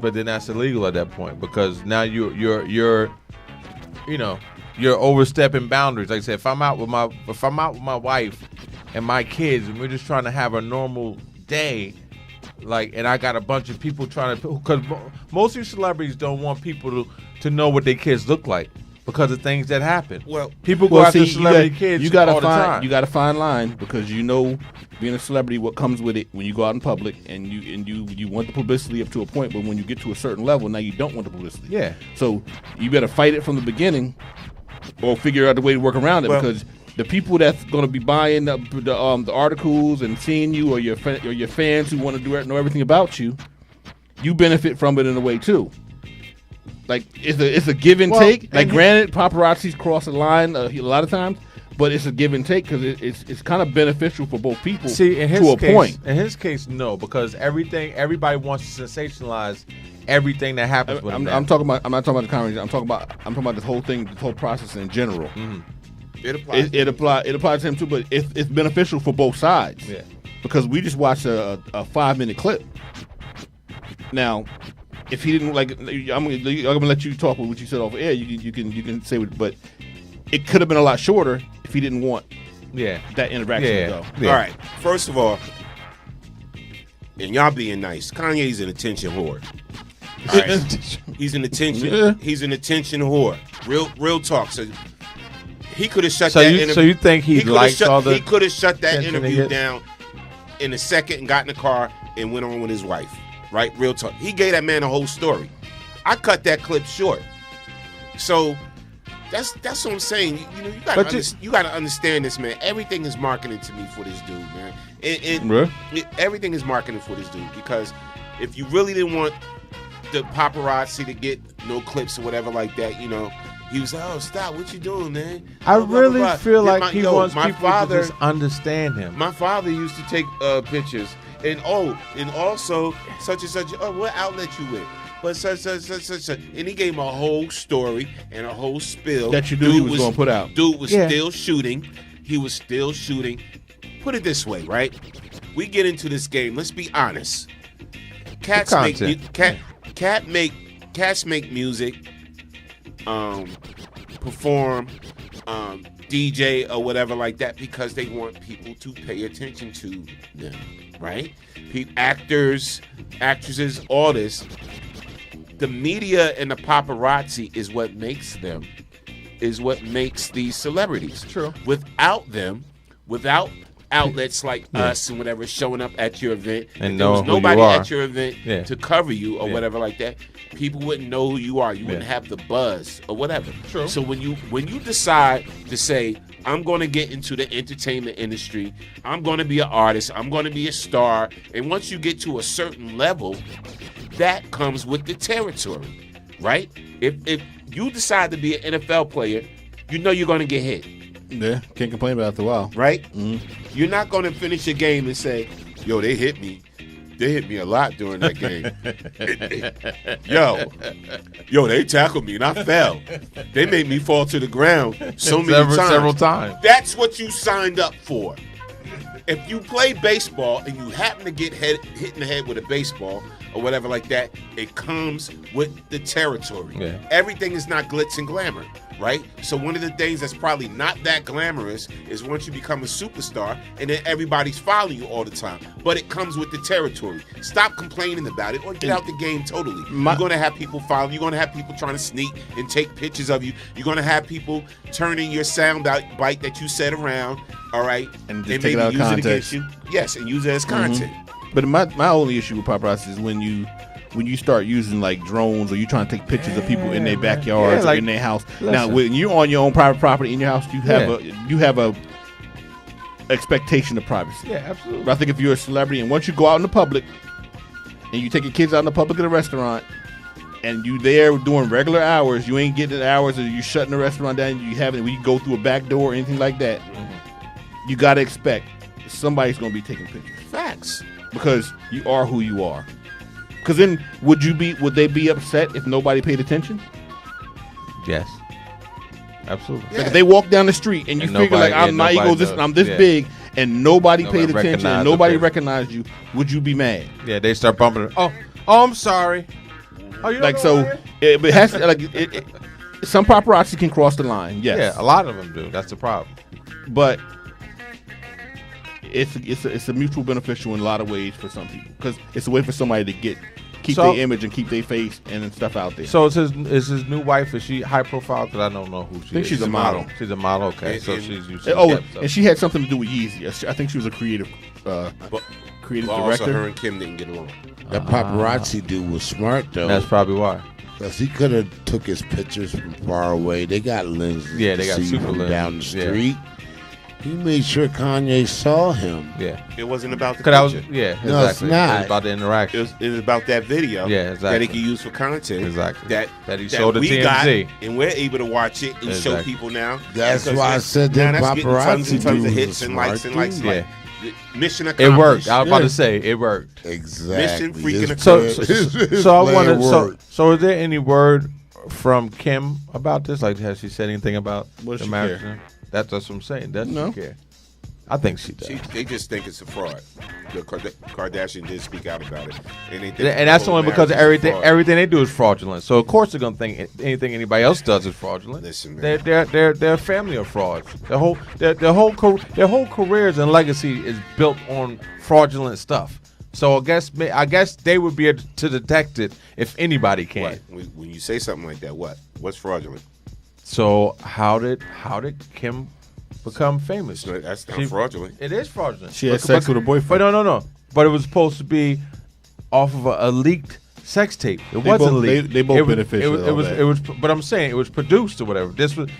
but then that's illegal at that point because now you're overstepping boundaries. Like I said, if I'm out with my wife and my kids and we're just trying to have a normal day. And I got a bunch of people trying to, because most of these celebrities don't want people to know what their kids look like because of things that happen. Well, people go after celebrity kids all the time. You got to find line because being a celebrity, what comes with it when you go out in public and you want the publicity up to a point, but when you get to a certain level, now you don't want the publicity. Yeah. So you better fight it from the beginning, or figure out the way to work around it because. The people that's going to be buying the articles and seeing you, or your fans who want to know everything about you, you benefit from it in a way too. Like it's a give and take. Like granted, paparazzi's cross the line a lot of times, but it's a give and take because it's kind of beneficial for both people. See, in his to a case, point. In his case, no, because everybody wants to sensationalize everything that happens with him. I'm not talking about the comedy. I'm talking about this whole thing, this whole process in general. Mm-hmm. It applies to him too, but it's beneficial for both sides. Yeah. Because we just watched a 5-minute clip. Now, if he didn't like, I'm gonna let you talk with what you said off air. You can say what, but it could have been a lot shorter if he didn't want that interaction to go. Yeah. All right. First of all, and y'all being nice, Kanye's an attention whore. All right. He's an attention whore. Real talk. So he could have shut that interview. So you think he likes all the? He could have shut that attention interview down in a second and got in the car and went on with his wife. Right? Real talk. He gave that man a whole story. I cut that clip short. So that's what I'm saying. You gotta understand this, man. Everything is marketing to me for this dude, man. Everything is marketing for this dude because if you really didn't want the paparazzi to get no clips or whatever like that, he was like, "Oh, stop! What you doing, man?" I really feel like he wants my people father, to just understand him. My father used to take pictures, and also such and such. Oh, what outlet you with? But such, and he gave him a whole story and a whole spill that you knew he was going to put out. Dude was still shooting. He was still shooting. Put it this way, right? We get into this game. Let's be honest. Cats make music. Perform, DJ or whatever like that because they want people to pay attention to them, right? Actors, actresses, all this. The media and the paparazzi is what makes these celebrities. True. Without them, without outlets like us and whatever showing up at your event, and there was nobody at your event to cover you or Yeah. whatever like that, people wouldn't know who you are. You wouldn't have the buzz or whatever. True. So when you decide to say, I'm going to get into the entertainment industry, I'm going to be an artist, I'm going to be a star, and once you get to a certain level, that comes with the territory, right? If you decide to be an NFL player, you know you're going to get hit. Yeah, can't complain about it after a while. Right? Mm-hmm. You're not going to finish a game and say, yo, they hit me. They hit me a lot during that game. Yo, they tackled me and I fell. They made me fall to the ground several times. That's what you signed up for. If you play baseball and you happen to get hit in the head with a baseball, or whatever like that. It comes with the territory. Yeah. Everything is not glitz and glamour, right? So one of the things that's probably not that glamorous is once you become a superstar and then everybody's following you all the time. But it comes with the territory. Stop complaining about it or get out the game totally. You're going to have people follow. You're going to have people trying to sneak and take pictures of you. You're going to have people turning your sound bite that you said around, all right, And and take it out of use it context. against you. Yes, and use it as content. But my only issue with paparazzi is when you start using like drones or you trying to take pictures of people in their backyards Yeah, like, or in their house. listen. Now, when you're on your own private property in your house, you have a expectation of privacy. Yeah, absolutely. But I think if you're a celebrity and once you go out in the public and you take your kids out in the public at a restaurant and you there doing regular hours, you ain't getting the hours or you shutting the restaurant down, when you go through a back door or anything like that, you got to expect somebody's going to be taking pictures. Facts. Because you are who you are. Because then would they be upset if nobody paid attention? Yes. Absolutely. Like if they walk down the street and you figure like I'm this big and nobody paid attention and nobody recognized you, would you be mad? Yeah, they start bumping it. Oh, I'm sorry. Oh, you don't Like know so, who I am? it has to, like some paparazzi can cross the line. Yes, Yeah, a lot of them do. That's the problem. but it's a mutual beneficial in a lot of ways for some people because it's a way for somebody to keep So- their image and keep their face and stuff out there. So is his new wife? Is she high profile? Because I don't know who she is. I think she's a model. She's a model. Okay, And- so and- she's used and she had something to do with Yeezy. I think she was a creative But also director. her and Kim didn't get along. That paparazzi dude was smart though. That's probably why. Because he could have took his pictures from far away. They got lenses. Yeah, to they got see super from lenses, down the yeah. street. He made sure Kanye saw him. Yeah. It wasn't about the Because I was picture. exactly. No, it's not. It was about the interaction. It was about that video Yeah, that he exactly. can use for content. Exactly. That he showed to we TMZ. got, and we're able to watch it and show Exactly. people now. That's Because why I said that now that's getting tons and paparazzi tons of dude hits was and smart, likes and likes. dude. Like, mission It accomplished. worked. I was about to say it worked. Exactly. Mission freaking His So, plan- his so I plan wanted. worked. So, is there any word from Kim about this? Like, has she said anything about What the she marriage? care? That's what I'm saying. Doesn't No. she care? I think she does. They just think it's a fraud. The Kardashian did speak out about it, and they think And that's the whole only because marriage is a fraud. everything they do is fraudulent. So of course they're gonna think anything anybody else does is fraudulent. Listen, man. They're a family of frauds. Their whole careers and legacy is built on fraudulent stuff. So I guess they would be able to detect it if anybody can. What? When you say something like that, what's fraudulent? So how did Kim become famous? That's not fraudulent. It is fraudulent. She had sex with a boyfriend. But no. But it was supposed to be off of a leaked sex tape. It They wasn't both- leaked. they both It was- benefited It from was. that. It was. But I'm saying it was produced or whatever.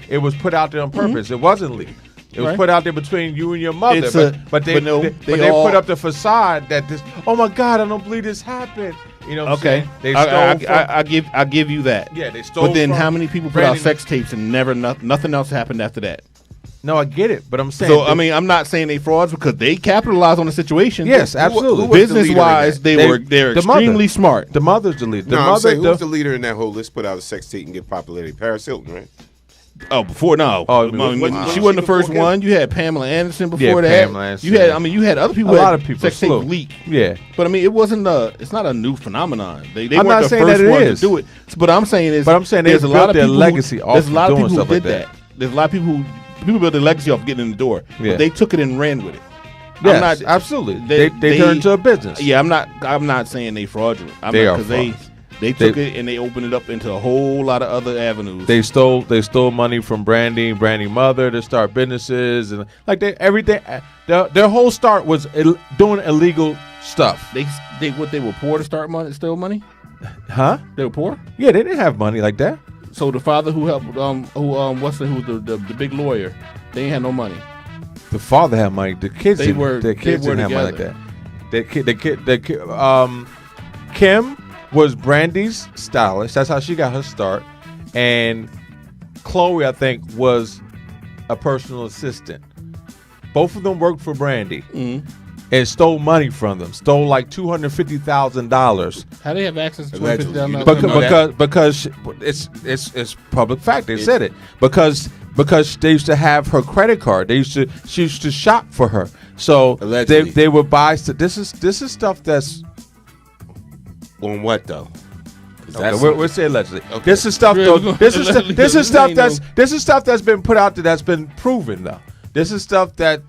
It was put out there on purpose. It wasn't leaked. It was Right. put out there between you and your mother. It's But they they all- put up the facade that this. Oh my God! I don't believe this happened. You know. What I'm Okay, saying? They stole. from, I give you that. Yeah, they stole But then from how many people put out Brandon- sex tapes and nothing else happened after that? No, I get it, but I'm saying. So I mean, I'm not saying they frauds because they capitalized on the situation. Yes, absolutely. who was the Business leader in wise, that? they're the mother. extremely smart. the mother's the lead. The No, I'm mother. saying who's the leader in that whole list? Put out a sex tape and get popularity. Paris Hilton, right? Oh, before no. Oh, I mean, what- she what- wasn't the first before one. You had Pamela Anderson before Yeah, that. Pamela Anderson. You had other people. A who lot had of people. sex tape Slow. leak. Yeah. But I mean, it's not a new phenomenon. They I'm weren't not the saying first that it ones is. to do it. But I'm saying is, But I'm saying they there's a built lot of their people legacy off There's a lot of of doing people who stuff like did that. that. There's a lot of people built their legacy off getting in the door. Yeah. But they took it and ran with it. Yes, absolutely. They turned into a business. Yeah, I'm not saying they fraudulent. They are because frauds. they took it and they opened it up into a whole lot of other avenues. They stole money from Brandy mother to start businesses and like everything. Their whole start was doing illegal stuff. They were poor to start money, steal money. Huh? They were poor. Yeah, they didn't have money like that. So the father who helped, the big lawyer, they ain't had no money. The father had money. The kids They didn't. were- The kids they were didn't have money like together. that. Kim was Brandy's stylist. That's how she got her start. And Chloe, I think, was a personal assistant. Both of them worked for Brandy and stole money from them. Stole like $250,000 How they have access to Allegedly. $250,000? because it's public fact. They said it because they used to have her credit card. She used to shop for her. So Allegedly. they would buy. This is stuff that's On what though? Okay, we'll say allegedly. Okay. This is stuff Yeah, though. we're gonna- This is stuff ain't that's no- this is stuff that's been put out there that's been proven though. This is stuff that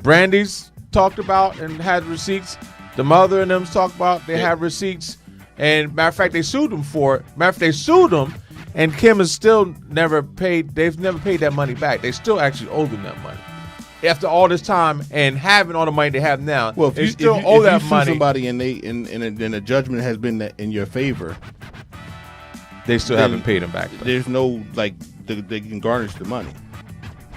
Brandy's talked about and had receipts. The mother and them's talked about. They have receipts. And matter of fact, they sued them for it. Matter of fact, they sued them, and Kim has still never paid. They've never paid that money back. They still actually owe them that money after all this time and having all the money they have now. Well, if they you still if owe you that sue money. somebody and a judgment has been in your favor, They still then haven't paid them back. though. there's no they can garnish the money.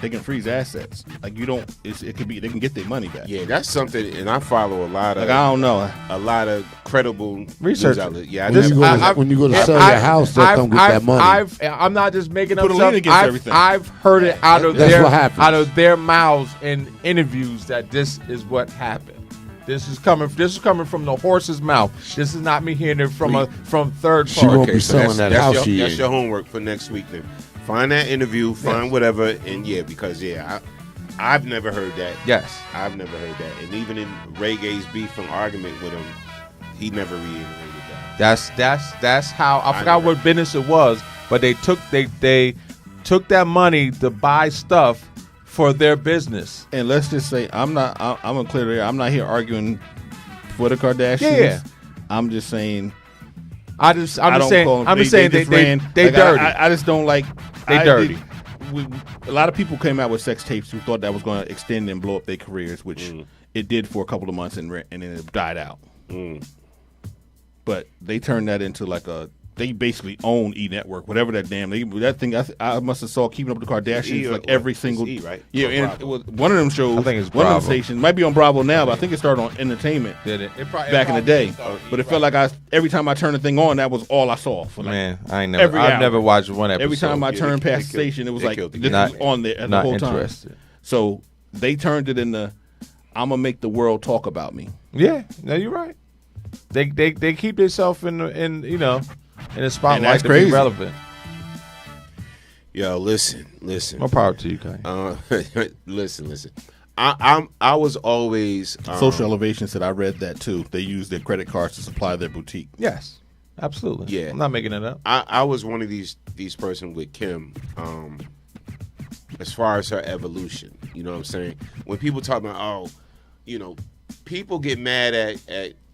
They can freeze assets. Like you don't. It could be they can get their money back. Yeah, that's something, and I follow a lot of. Like I don't know. A lot of credible Research. news outlets. Yeah, I When you never- go to- when you go to sell your house, they'll come get that money. I'm not just making up Put a lien stuff. against I've, everything. I've heard it out of That's what happens. out of their mouths in interviews that this is what happened. This is coming from the horse's mouth. This is not me hearing it from third She party. won't be selling that house your, she that's in. your homework for next week. Then find that interview, find whatever, and because I've never heard that. Yes. I've never heard that, and even in Ray Gay's beef and argument with him, he never reiterated that. That's how I forgot what business it was, but they took that money to buy stuff for their business. And let's just say I'm gonna clear the air. I'm not here arguing for the Kardashians. Yeah. I'm just saying. I'm just saying they ran. they dirty. I just don't like. They dirty. A lot of people came out with sex tapes who thought that was going to extend and blow up their careers, which it did for a couple of months, and then it died out. But they turned that into they basically own E Network, whatever that damn that thing. I must have saw Keeping Up with the Kardashians every single. It's E, right? Yeah, Or and Bravo. it was one of them shows. I think it's one of Bravo. them stations might be on Bravo now, but I think it started on Entertainment. Did it? Back in the day, but it felt like every time I turned the thing on, that was all I saw. For Man, I've every hour. never watched one episode. Every time I turned they past the killed- station, it was they like killed the this game. was on there the Not whole interested. time. So they turned it into, I'm gonna make the world talk about me. Yeah, no, you're right. They keep themselves in the spotlight that's to crazy. be relevant. Yo, listen. More power to you, Kai. Listen. I was always Social Elevation said I read that too. They use their credit cards to supply their boutique. Yes, absolutely. Yeah. I'm not making it up. I was one of these person with Kim, as far as her evolution. You know what I'm saying? When people talk about, people get mad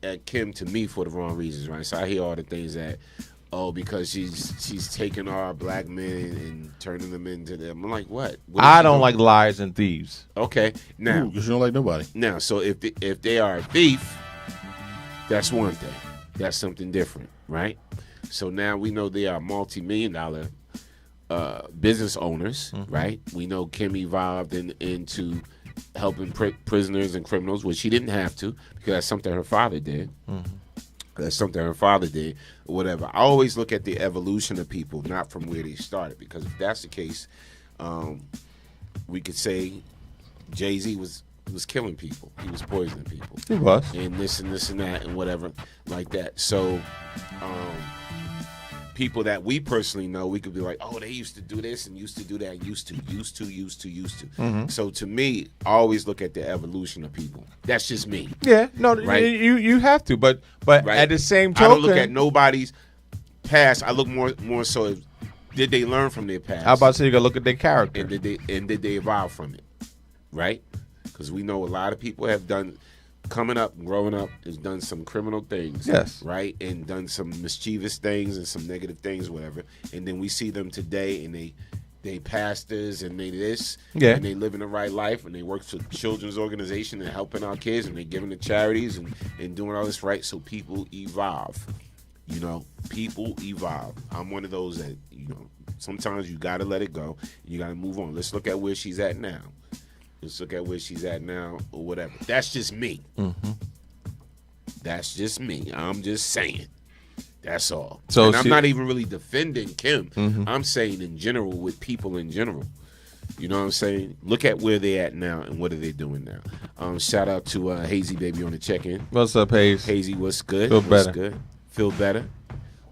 at Kim to me for the wrong reasons, right? So I hear all the things that, because she's taking our black men and turning them into them. I'm like, what? I don't like liars and thieves. Okay, now Because you don't like nobody. Now, so if they are a thief, that's one thing. That's something different, right? So now we know they are multi-million-dollar business owners, right? We know Kim evolved into helping prisoners and criminals, which she didn't have to because that's something her father did. That's something her father did, or whatever. I always look at the evolution of people, not from where they started, because if that's the case, we could say Jay-Z was killing people. He was poisoning people. He was. And this and that and whatever like that. So people that we personally know, we could be like, oh, they used to do this and used to do that, used to. So to me, I always look at the evolution of people. That's just me. Yeah, no, Right. you have to, but Right? at the same I token, don't look at nobody's past. I look more so at, did they learn from their past? How about to say you gotta look at their character? and did they evolve from it? Right? Because we know a lot of people have done, coming up, growing up, has done some criminal things. Yes. Right? And done some mischievous things and some negative things, whatever. And then we see them today and they pastors and they this. Yeah. And they living the right life and they work for children's organization and helping our kids and they giving to charities and doing all this right. So people evolve. People evolve. I'm one of those that, sometimes you got to let it go. You got to move on. Let's look at where she's at now. Or whatever. That's just me. That's just me. I'm just saying. That's all. So and I'm not even really defending Kim. I'm saying in general, with people in general. You know what I'm saying? Look at where they're at now and what are they doing now. Shout out to Hazy Baby on the check-in. What's up, Hayes? Hazy, what's good? Feel What's better. good? Feel better.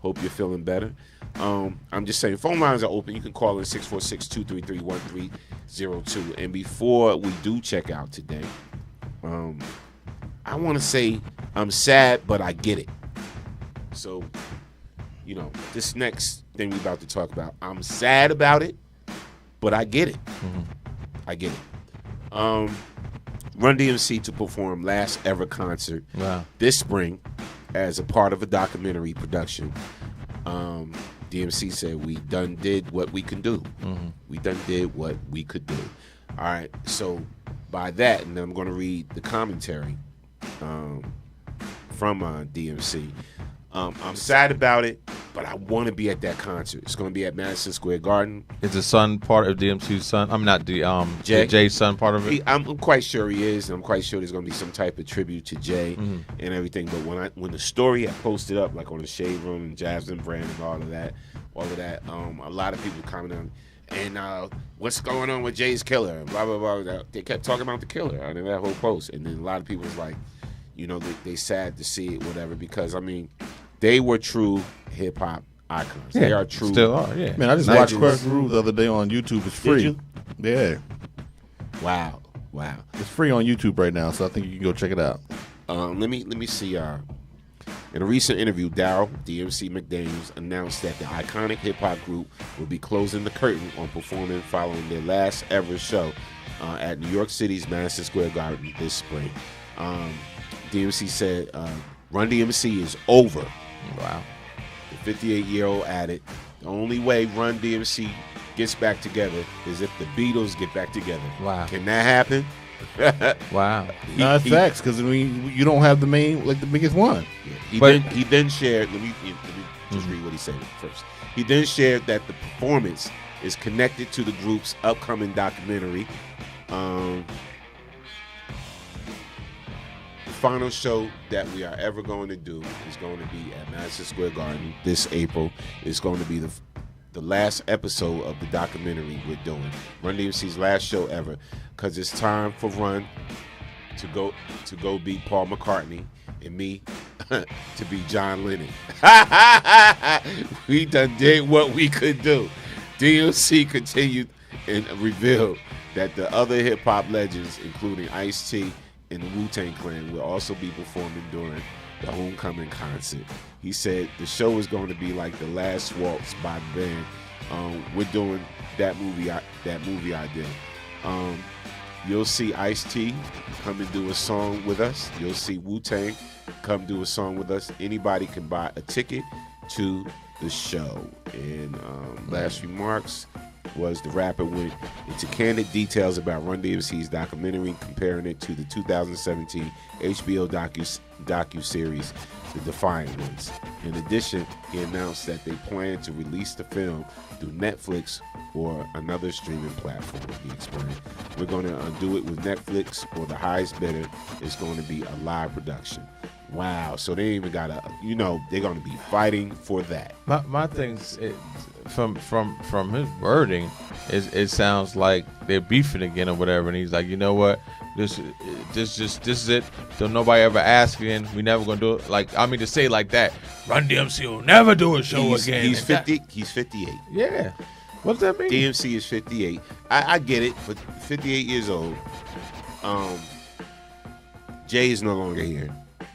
Hope you're feeling better. I'm just saying, phone lines are open. You can call in 646-233-1302. And before we do check out today, I want to say I'm sad, but I get it. So, this next thing we about to talk about, I'm sad about it, but I get it. I get it. Run DMC to perform last ever concert this spring as a part of a documentary production. DMC said we done did what we can do. We done did what we could do. All right, so by that, and then I'm going to read the commentary from DMC. I'm sad about it, but I want to be at that concert. It's going to be at Madison Square Garden. Is the son part of DMC's son? I'm not Jay's son part of it. I'm quite sure he is, and I'm quite sure there's going to be some type of tribute to Jay and everything. But when the story I posted up, like on the Shade Room and Jasmine Brand and all of that, a lot of people commented on. And what's going on with Jay's killer? Blah blah blah. They kept talking about the killer in that whole post, and then a lot of people was like, they sad to see it, whatever, because I mean, they were true hip hop icons. They are true. Still are, yeah. Man, I just watched Quest Groove the other day on YouTube. It's free. Did you? Yeah. Wow. It's free on YouTube right now, so I think you can go check it out. Let me see. In a recent interview, Daryl DMC McDaniels announced that the iconic hip hop group will be closing the curtain on performing following their last ever show at New York City's Madison Square Garden this spring. DMC said, Run DMC is over. Wow. The 58-year-old added, the only way Run DMC gets back together is if the Beatles get back together. Wow. Can that happen? Wow. No, it's facts, because I mean, you don't have the biggest one. He then shared, let me just read what he said first. He then shared that the performance is connected to the group's upcoming documentary. The final show that we are ever going to do is going to be at Madison Square Garden this April. It's going to be the last episode of the documentary we're doing. Run DMC's last show ever, because it's time for Run to go be Paul McCartney and me to be John Lennon. We done did what we could do. DMC continued and revealed that the other hip-hop legends, including Ice-T and the Wu-Tang Clan, will also be performing during the homecoming concert. He said the show is going to be like the last waltz by the band. We're doing that movie I did. You'll see Ice-T come and do a song with us. You'll see Wu-Tang come do a song with us. Anybody can buy a ticket to the show. And last remarks was the rapper went into candid details about Run DMC's documentary, comparing it to the 2017 HBO docu-series, The Defiant Ones. In addition, he announced that they plan to release the film through Netflix or another streaming platform, he explained. We're going to do it with Netflix or the highest bidder. It's going to be a live production. Wow. So they ain't even got they're going to be fighting for that. My thing from his wording it sounds like they're beefing again or whatever, and he's like, you know what, this is it. So nobody ever asking, we never gonna do it. Like, I mean, to say like that, Run DMC will never do a show again. He's 50. He's 58. Yeah. What does that mean? DMC is 58. I get it, but 58 years old. Jay is no longer here.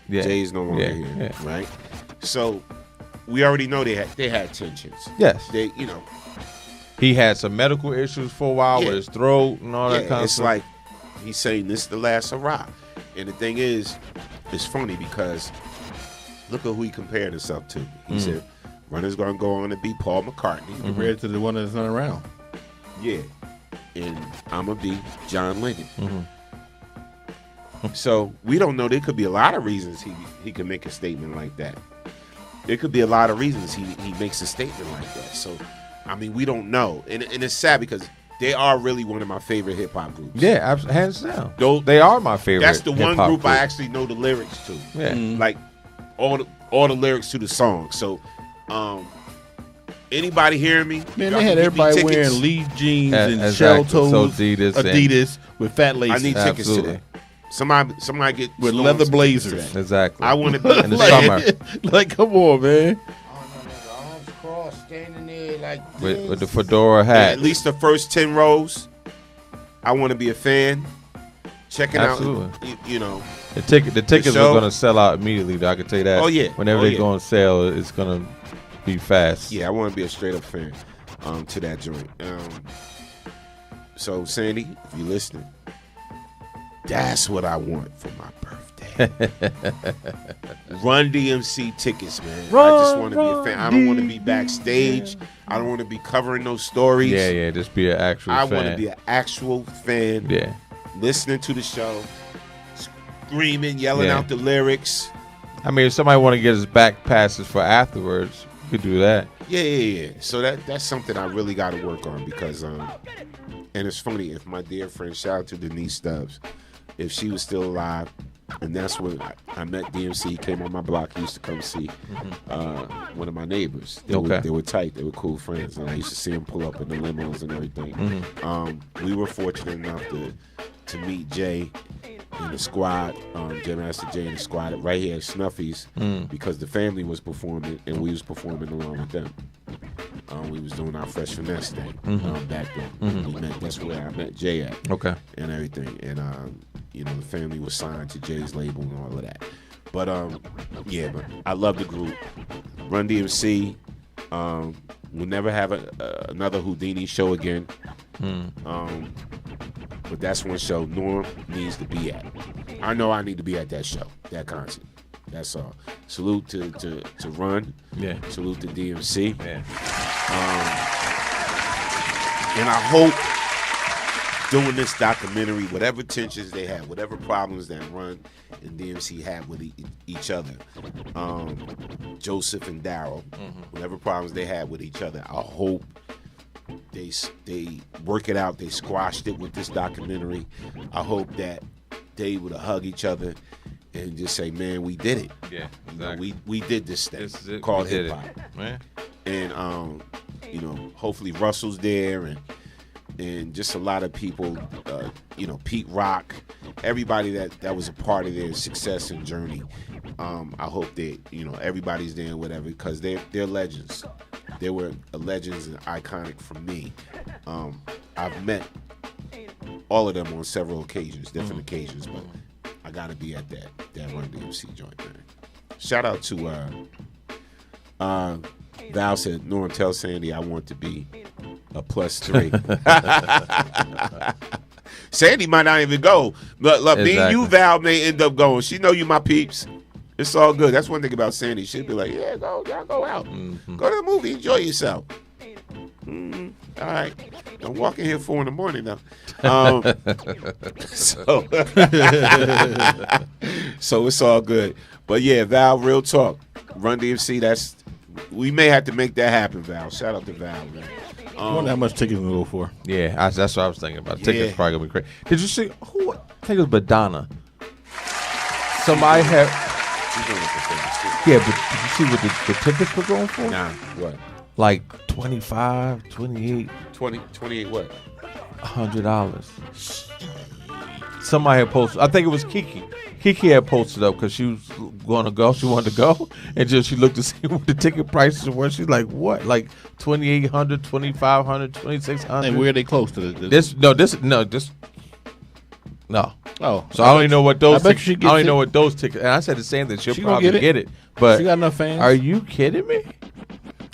Yeah. Jay is no longer here. Yeah. Right. So we already know they had tensions. Yes. They, he had some medical issues for a while with his throat and all that kind of stuff. It's like he's saying this is the last hurrah. And the thing is, it's funny because look at who he compared himself to. He said, Runner's going to go on to be Paul McCartney. Compared to the one that's not around. Yeah. And I'm going to be John Lennon. So we don't know. There could be a lot of reasons he could make a statement like that. There could be a lot of reasons he makes a statement like that. So, I mean, we don't know. And it's sad because they are really one of my favorite hip-hop groups. Yeah, hands down. They are my favorite. That's the one group group I actually know the lyrics to. Yeah. Like, all the lyrics to the song. So, anybody hearing me? Man, they had everybody wearing Lee jeans and shell toes, Adidas with fat laces. I need tickets to that. Somebody get with leather blazers. Exactly. I want to be in the summer. Like, come on, man. Arms crossed, standing there like this. With the fedora hat. At least the first 10 rows. I want to be a fan. Check it out. Absolutely. The tickets are going to sell out immediately, though, I can tell you that. Oh, yeah. Whenever they go on sale, it's going to be fast. Yeah, I want to be a straight up fan to that joint. So, Sandy, if you're listening, that's what I want for my birthday. Run DMC tickets, man. I just want to be a fan. I don't want to be backstage. I don't want to be covering those stories. Yeah, just be an actual fan. I want to be an actual fan. Yeah. Listening to the show, screaming, yelling out the lyrics. I mean, if somebody want to get his back passes for afterwards, you could do that. Yeah. So that's something I really got to work on because, and it's funny, if my dear friend, shout out to Denise Stubbs, if she was still alive, and that's when I met DMC. He came on my block. He used to come see one of my neighbors. They were tight. They were cool friends, and I used to see him pull up in the limos and everything. We were fortunate enough to meet Jay and the squad, Jay Master Jay and the squad right here at Snuffy's because the family was performing and we was performing along with them. We was doing our Fresh Finesse thing back then. That's where I met Jay at. Okay. And everything. And the family was signed to Jay's label and all of that. But but I love the group. Run DMC. We'll never have another Houdini show again. But that's one show Norm needs to be at. I know I need to be at that show, that concert. That's all. Salute to Run. Yeah. Salute to DMC. Yeah. And I hope doing this documentary, whatever tensions they have, whatever problems that Run and DMC have with each other, Joseph and Daryl, whatever problems they had with each other, I hope they work it out. They squashed it with this documentary. I hope that they would hug each other and just say, "Man, we did it." Yeah, exactly. We did this thing called hip hop. And hopefully Russell's there and just a lot of people. Pete Rock, everybody that was a part of their success and journey. I hope that everybody's there and whatever because they're legends. They were legends and iconic for me. I've met all of them on several occasions, different occasions, but I gotta be at that Run DMC joint, man. Shout out to Val said, Norm, tell Sandy I want to be a +3. Sandy might not even go. But look, me and you, Val, may end up going. She know you my peeps. It's all good. That's one thing about Sandy. She'd be like, yeah, go out. Go to the movie. Enjoy yourself. All right. Don't walk in here 4 a.m. though. So it's all good. But yeah, Val, real talk. Run DMC, we may have to make that happen, Val. Shout out to Val, man. I wonder how much tickets can go for. Yeah, that's what I was thinking about. Tickets probably gonna be crazy. Did you see who? I think it was Madonna. Somebody had. Yeah, but did you see what the tickets were going for? Nah, what? Like 25, 28. 28 what? $100. Somebody had posted. I think it was Kiki. Kiki had posted up because she was going to go. She wanted to go, and just she looked to see what the ticket prices were. She's like, "What? Like $2,800, $2,500, $2,600?" And where are they close to this? No. Oh, so I don't even know what those. I don't even know what those tickets. And I said the same thing. She'll she probably get it. But she got enough fans. Are you kidding me?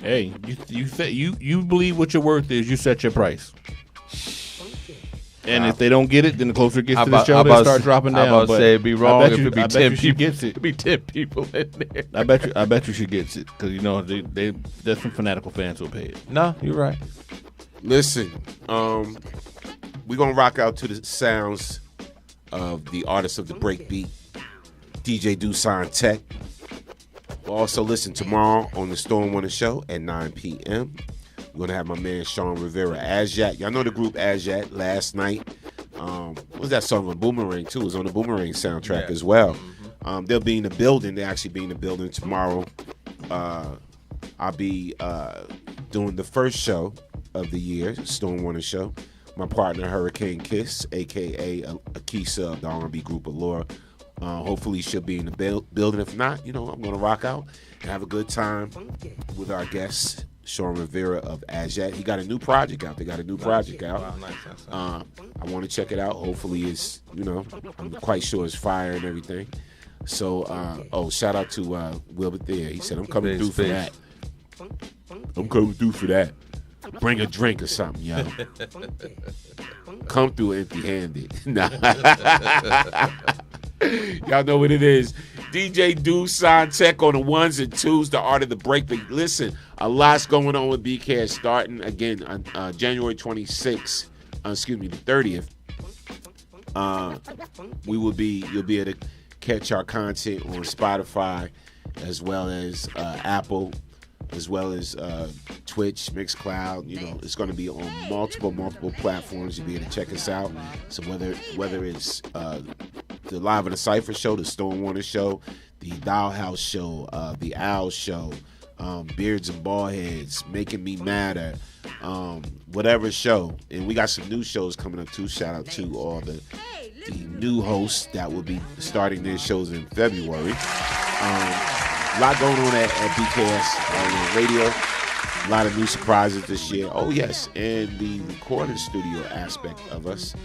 Hey, you believe what your worth is. You set your price. And if they don't get it, then the closer it gets to the show, they start dropping down. I'm about to say it'd be wrong if it'd be 10 people. Gets it. It'd be 10 people in there. I bet you she gets it because there's some fanatical fans who'll pay it. No, you're right. Listen, we're gonna rock out to the sounds of the artist of the breakbeat, DJ Dusan Tech. We'll also listen tomorrow on the Storm Winter Show at 9 p.m. We're going to have my man Sean Rivera, Azjat. Y'all know the group Azjat last night. What was that song on Boomerang, too? It was on the Boomerang soundtrack as well. They'll be in the building. They'll actually be in the building tomorrow. I'll be doing the first show of the year, Storm Winter Show. My partner, Hurricane Kiss, a.k.a. Akisa of the R&B group Allure. Hopefully she'll be in the building. If not, I'm going to rock out and have a good time with our guests Sean Rivera of Azet. He got a new project out. They got a new project out. Wow, nice. I want to check it out. Hopefully it's, I'm quite sure it's fire and everything. So, shout out to Will Bethea. He said, I'm coming through for that. I'm coming through for that. Bring a drink or something, yo. Come through empty-handed. Nah. Y'all know what it is. DJ Do Sound Tech on the ones and twos, the art of the break. But listen, a lot's going on with BCast starting again on January 26th. The 30th. You'll be able to catch our content on Spotify, as well as Apple, as well as Twitch, Mixcloud. It's going to be on multiple platforms. You'll be able to check us out. So whether it's the Live of the Cipher show, the Stone Warner show, the Dollhouse show, the Owl show, Beards and Ballheads, Making Me Matter, whatever show. And we got some new shows coming up too. Shout out to all the new hosts that will be starting their shows in February. A lot going on at BKS radio. A lot of new surprises this year. Oh, yes. And the recording studio aspect of us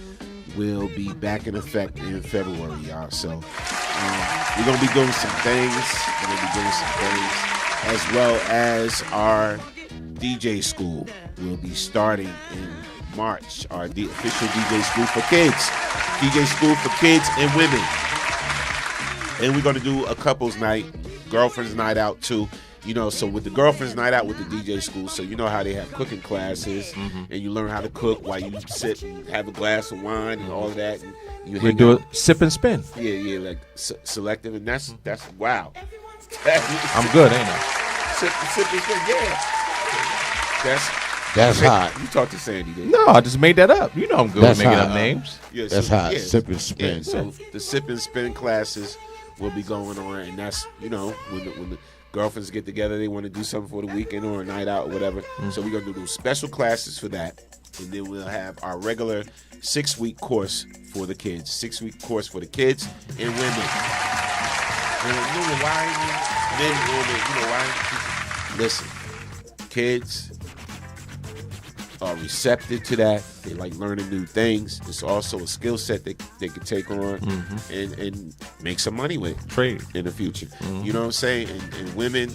will be back in effect in February, y'all. So we're going to be doing some things. As well as our DJ school will be starting in March. Our official DJ school for kids. DJ school for kids and women. And we're going to do a couples night, girlfriend's night out too. So with the girlfriend's night out with the DJ school, so you know how they have cooking classes, and you learn how to cook while you sit and have a glass of wine and all of that. And we do it sip and spin. Yeah, like selective, and that's wow. I'm good, ain't I? Sip and spin, yeah. That's hot. You talked to Sandy, didn't you? No, I just made that up. You know I'm good at making up names. Yeah, that's hot. Yeah. Sip and spin. Yeah, so the sip and spin classes will be going on, and that's when the girlfriends get together, they want to do something for the weekend or a night out or whatever. So we're gonna do special classes for that, and then we'll have our regular 6-week course for the kids. 6-week course for the kids and women. And why men and women? Why? Listen, kids are receptive to that. They like learning new things. It's also a skill set that they can take on and make some money with. Trade in the future. You know what I'm saying? And women,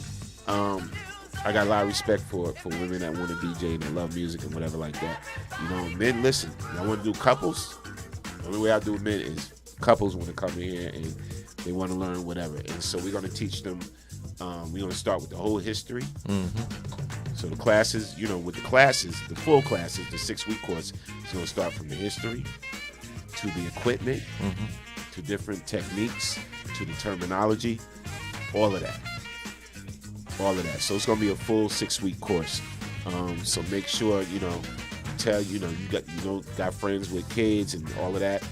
I got a lot of respect for women that want to DJ and that love music and whatever like that. Men, listen, y'all want to do couples? The only way I do with men is couples want to come in here and they want to learn whatever. And so we're going to teach them. We're going to start with the whole history. So the classes, with the classes, the full classes, the 6-week course is going to start from the history to the equipment, to different techniques, to the terminology, all of that. So it's going to be a full 6-week course. So make sure, you got friends with kids and all of that.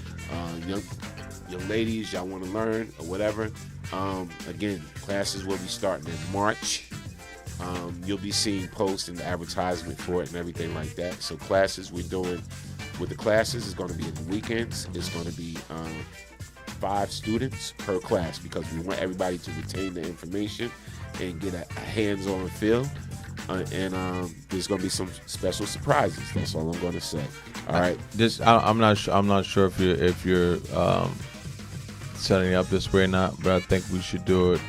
Young ladies, y'all want to learn or whatever. Again, classes will be starting in March. You'll be seeing posts and the advertisement for it and everything like that. So classes we're doing with the classes is going to be in the weekends. It's going to be 5 students per class because we want everybody to retain the information and get a hands-on feel. And there's going to be some special surprises. That's all I'm going to say. All right. I'm not sure if you're setting it up this way or not, but I think we should do it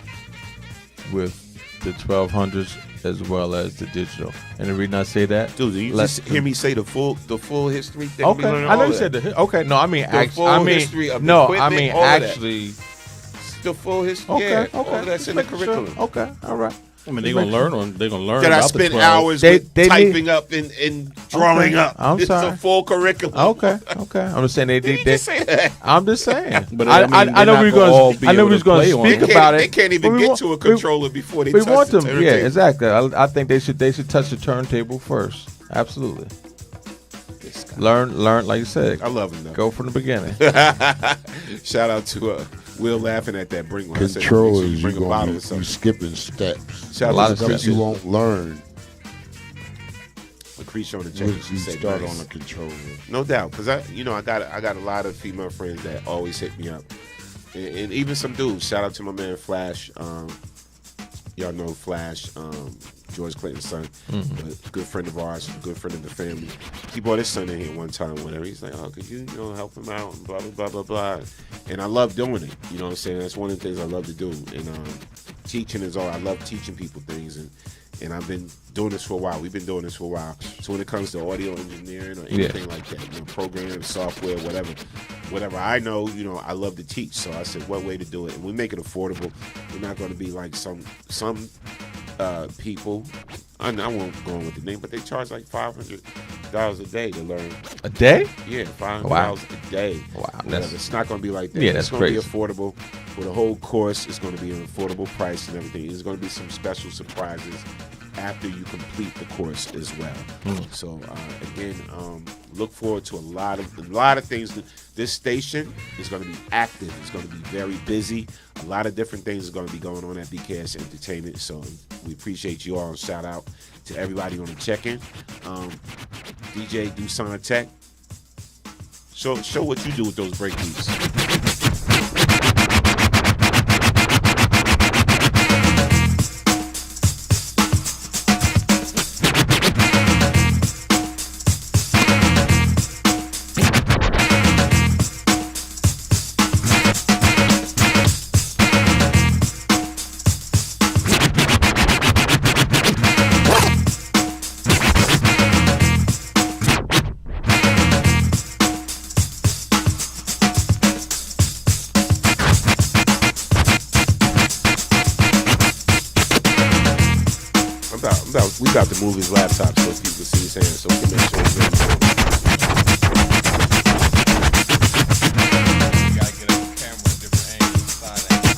with the 1200s as well as the digital. And the reason I say that, dude, you just hear me say the full history thing. Okay, I know you said the okay. No, I mean history of actually the full history. Okay, yeah, all of that's in the curriculum. Sure. Okay, all right. I mean, they're gonna learn. That I spent hours typing up and drawing up. It's a full curriculum. Okay. I'm just saying they just say that? I'm just saying. But I know we was going to speak about it. They can't even get to a controller before they we touch want the them. turntable. Yeah, exactly. I think they should touch the turntable first. Absolutely. Learn like you said. I love him though. Go from the beginning. Shout out to Will laughing at that. Bring one. Controllers, bring a bottle or something. You skipping steps. Shout a lot of stuff steps you won't learn. Lucretia on the check. You start on a controller. No doubt, because I got a lot of female friends that always hit me up, and even some dudes. Shout out to my man Flash. Y'all know Flash. George Clinton's son, a good friend of ours, a good friend of the family. He brought his son in here one time, whatever. He's like, oh, could you help him out, and blah, blah, blah, blah, blah. And I love doing it. You know what I'm saying? That's one of the things I love to do. And teaching is all. I love teaching people things. And I've been doing this for a while. We've been doing this for a while. So when it comes to audio engineering or anything like that, programming, software, whatever I know, I love to teach. So I said, what way to do it? And we make it affordable. We're not going to be like some people. I won't go on with the name, but they charge like $500 a day to learn. A day? Yeah, $500 a day. Wow, it's not going to be like that. Yeah, that's crazy. It's going to be affordable for the whole course. It's going to be an affordable price and everything. There's going to be some special surprises after you complete the course as well. So again, look forward to a lot of things. This station is going to be active. It's going to be very busy. A lot of different things are going to be going on at BKS Entertainment. So we appreciate you all. Shout out to everybody on the check-in. DJ Dusan Tech. Show what you do with those break beats. We got to move his laptop so people can see his hands, so we can make sure he's ready. You gotta get a camera at different angles, side angles.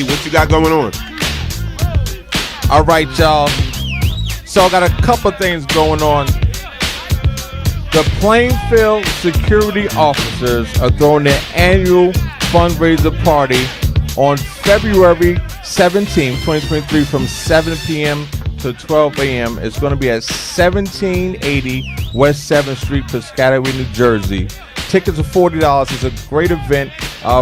What you got going on? All right, y'all. So I got a couple things going on. The Plainfield security officers are throwing their annual fundraiser party on February 17, 2023 from 7 p.m. to 12 a.m. It's going to be at 1780 West 7th Street, Piscataway, New Jersey. Tickets are $40. It's a great event.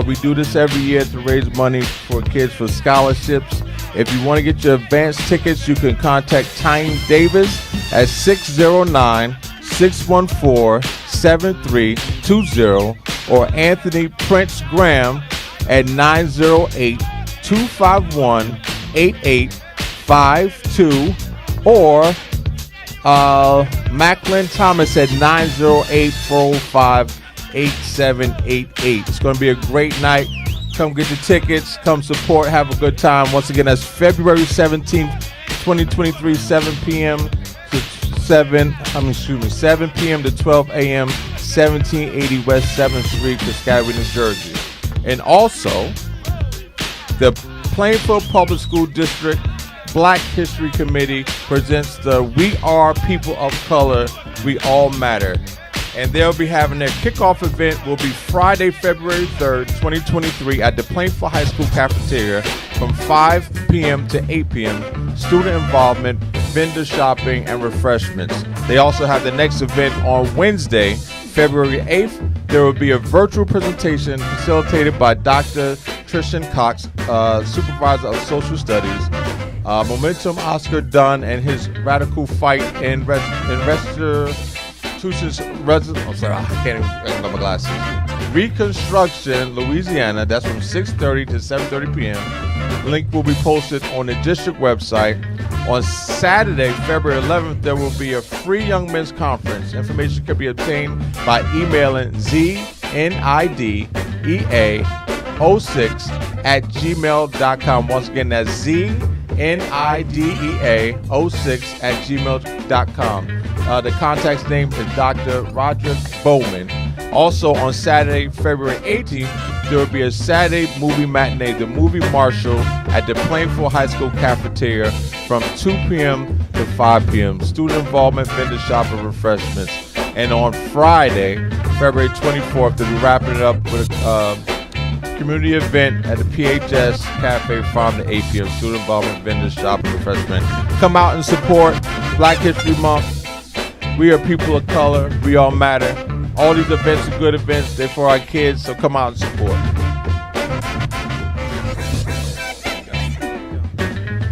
We do this every year to raise money for kids for scholarships. If you want to get your advance tickets, you can contact Tyne Davis at 609-614-7320 or Anthony Prince Graham at 908-251-8852 or Macklin Thomas at 908-405-8788. It's going to be a great night. Come get your tickets. Come support. Have a good time. Once again, that's February 17th, 2023, 7 p.m. to 7 p.m. to 12 a.m. 1780 West 7th Street, Piscataway, New Jersey. And also, the Plainfield Public School District Black History Committee presents the We Are People of Color, We All Matter And they'll be having their kickoff event will be Friday, February 3rd, 2023 at the Plainville High School cafeteria from 5 p.m. to 8 p.m. Student involvement, vendor shopping, and refreshments. They also have the next event on Wednesday, February 8th. There will be a virtual presentation facilitated by Dr. Trishan Cox, Supervisor of Social Studies. Momentum Oscar Dunn and his radical fight in Reconstruction, Louisiana. That's from 6:30 to 7:30 p.m. Link will be posted on the district website. On Saturday, February 11th, there will be a free Young Men's Conference. Information can be obtained by emailing znidea06@gmail.com. Once again, that's znidea06@gmail.com. The contact's name is Dr. Roderick Bowman. Also on Saturday, February 18th, there will be a Saturday movie matinee, The Movie Marshal, at the Plainville High School cafeteria from 2 p.m. to 5 p.m. Student involvement, vendor shop, and refreshments. And on Friday, February 24th, they'll be wrapping it up with a community event at the PHS Cafe from the 8 p.m. Student involvement, vendor shop, and refreshment. Come out and support Black History Month. We are people of color. We all matter. All these events are good events. They're for our kids, so come out and support.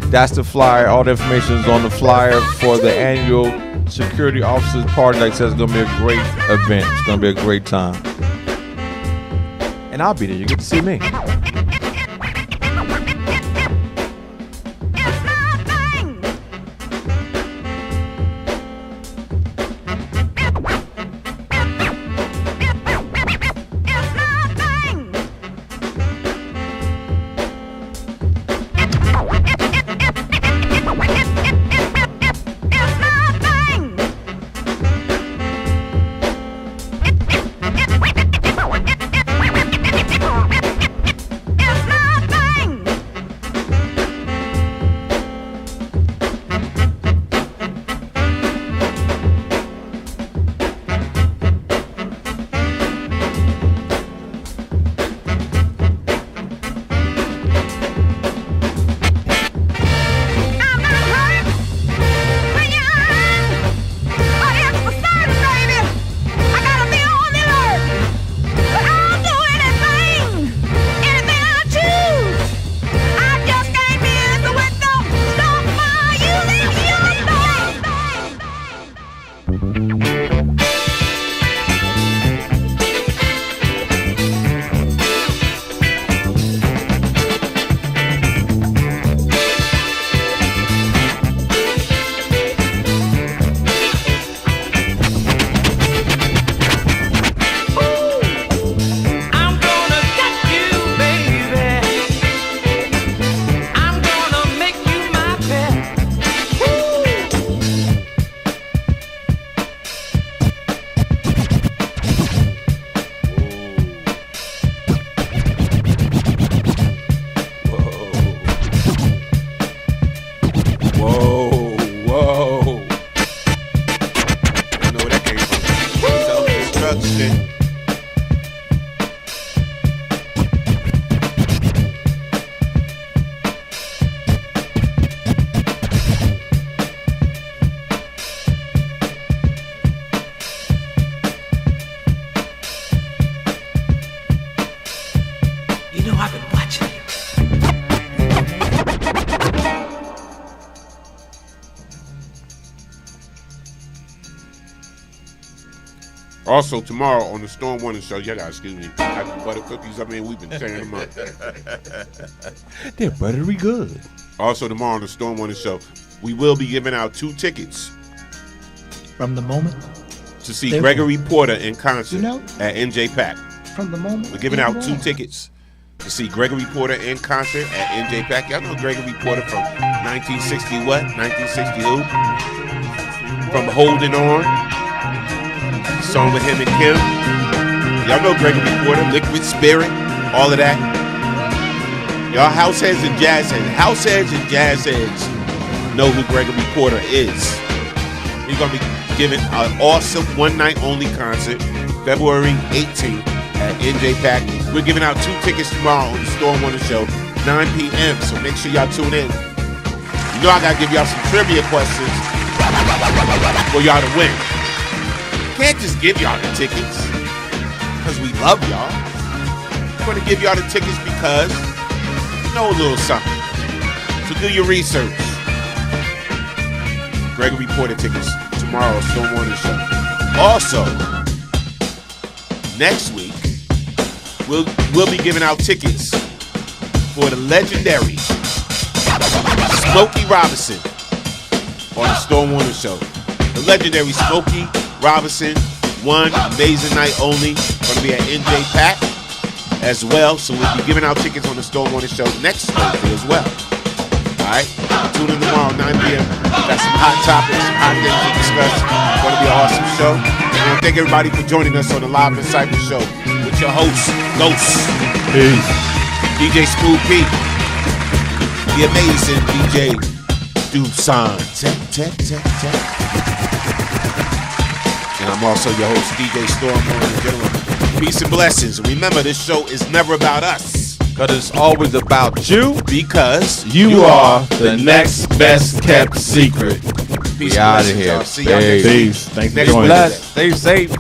That's the flyer. All the information is on the flyer for the annual Security Officers Party. Like I said, it's going to be a great event. It's going to be a great time. And I'll be there. You get to see me. Also, tomorrow on the Storm Warning Show, you gotta excuse me, happy butter cookies. I mean, we've been tearing them up. They're buttery good. Also, tomorrow on the Storm Warning Show, we will be giving out 2 tickets. From the moment? To see Gregory Porter in concert at NJ Pack. From the moment? We're giving out 2 tickets to see Gregory Porter in concert at NJ Pack. Y'all know Gregory Porter from 1960 what? 1960 who? From Holding On. Song with him and Kim. Y'all know Gregory Porter, Liquid Spirit, all of that. Y'all house heads and jazz heads. House heads and jazz heads know who Gregory Porter is. He's gonna be giving an awesome one-night-only concert, February 18th at NJ Pack. We're giving out 2 tickets tomorrow on the Storm Wonder Show, 9 p.m., so make sure y'all tune in. You know I got to give y'all some trivia questions for y'all to win. Can't just give y'all the tickets because we love y'all. We're going to give y'all the tickets because you know a little something. So do your research. Gregory Porter tickets tomorrow, Storm Wonder Show. Also, next week, we'll be giving out tickets for the legendary Smokey Robinson on the Storm Wonder Show. The legendary Smokey Robinson, one amazing night only, going to be at NJ Pack as well. So we'll be giving out tickets on the Storm Wonder Show next Thursday as well. All right, tune in tomorrow, 9 p.m. Got some hot topics, some hot things to discuss. It's going to be an awesome show. I want to thank everybody for joining us on the Live and Cipher Show with your host, Ghost. Peace. DJ Smooth P. The amazing DJ Dusan. And I'm also your host, DJ Storm. Peace and blessings. And remember, this show is never about us. Because it's always about you. Because you are the next best kept secret. Peace We out of here. Y'all. See y'all next week. Peace. Thanks for Next joining week. us. Stay safe.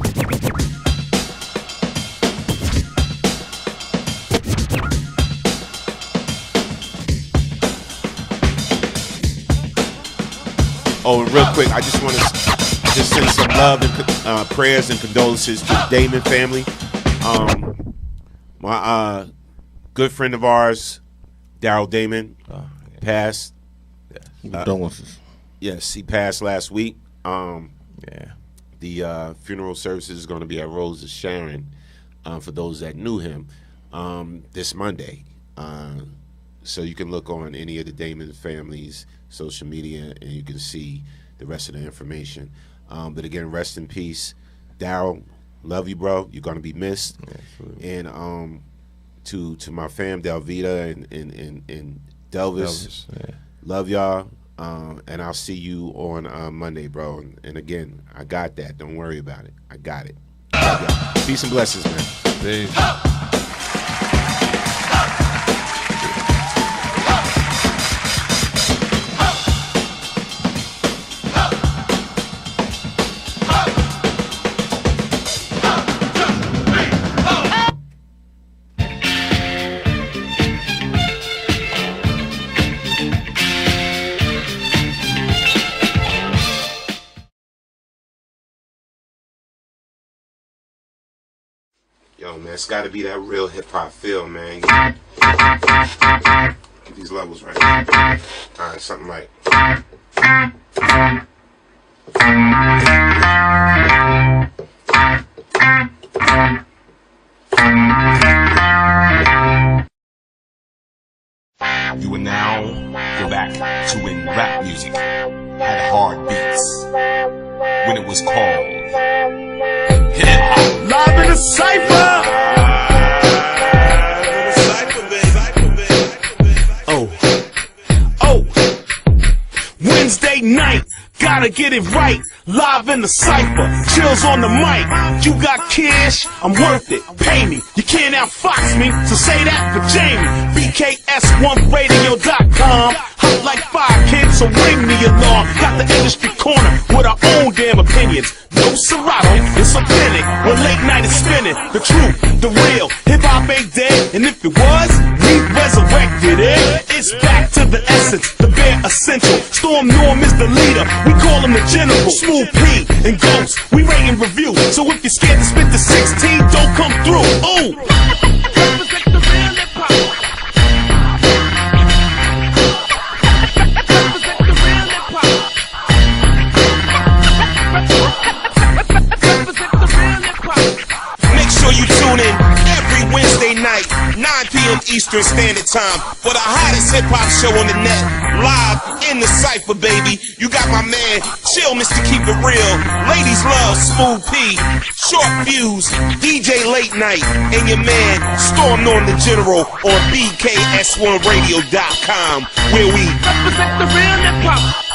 Oh, and real quick, I just want to just send some love and prayers and condolences to the Damon family. My good friend of ours, Daryl Damon, passed. Condolences. Yes, he passed last week. Yeah. The funeral services is going to be at Rose of Sharon for those that knew him this Monday. So you can look on any of the Damon family's social media and you can see the rest of the information. But again, rest in peace. Daryl, love you, bro. You're going to be missed. Yeah, and to my fam, Delvita and Delvis, yeah. love y'all. And I'll see you on Monday, bro. And again, I got that. Don't worry about it. I got it. Love y'all. Peace and blessings, man. Peace. Yo, man, it's got to be that real hip-hop feel, man. Get these levels right. All right, something like... You will now go back to when rap music had hard beats. When it was called hip-hop. Live in the Cipher! Oh, Wednesday night, gotta get it right. Live in the Cipher, chills on the mic. You got cash, I'm worth it, pay me. You can't outfox me, so say that for Jamie. BKS1Radio.com. Hot like 5 kids, so ring the alarm. Got the industry corner with our own damn opinions. No Serato, it's authentic. When late night is spinning, the truth, the real. Hip-hop ain't dead, and if it was, we resurrected it. It's back to the essence, the bare essential. Storm Norm is the leader, we call him the general. Smooth P and Ghost, we rate and review. So if you're scared to spit the 16, don't come through. Ooh! Represent the real hip-hop. Represent the real hip-hop. Represent the real hip-hop. Make sure you tune in every Wednesday night, 9 p.m. Eastern Standard Time for the hottest hip-hop show on the net. Live in the Cipher, baby. You got my man, Chill Mr. Keep It Real. Ladies love Smooth P. Short Fuse, DJ Late Night, and your man, Storm Norm the General on BKS1Radio.com, where we Represent the real hip-hop.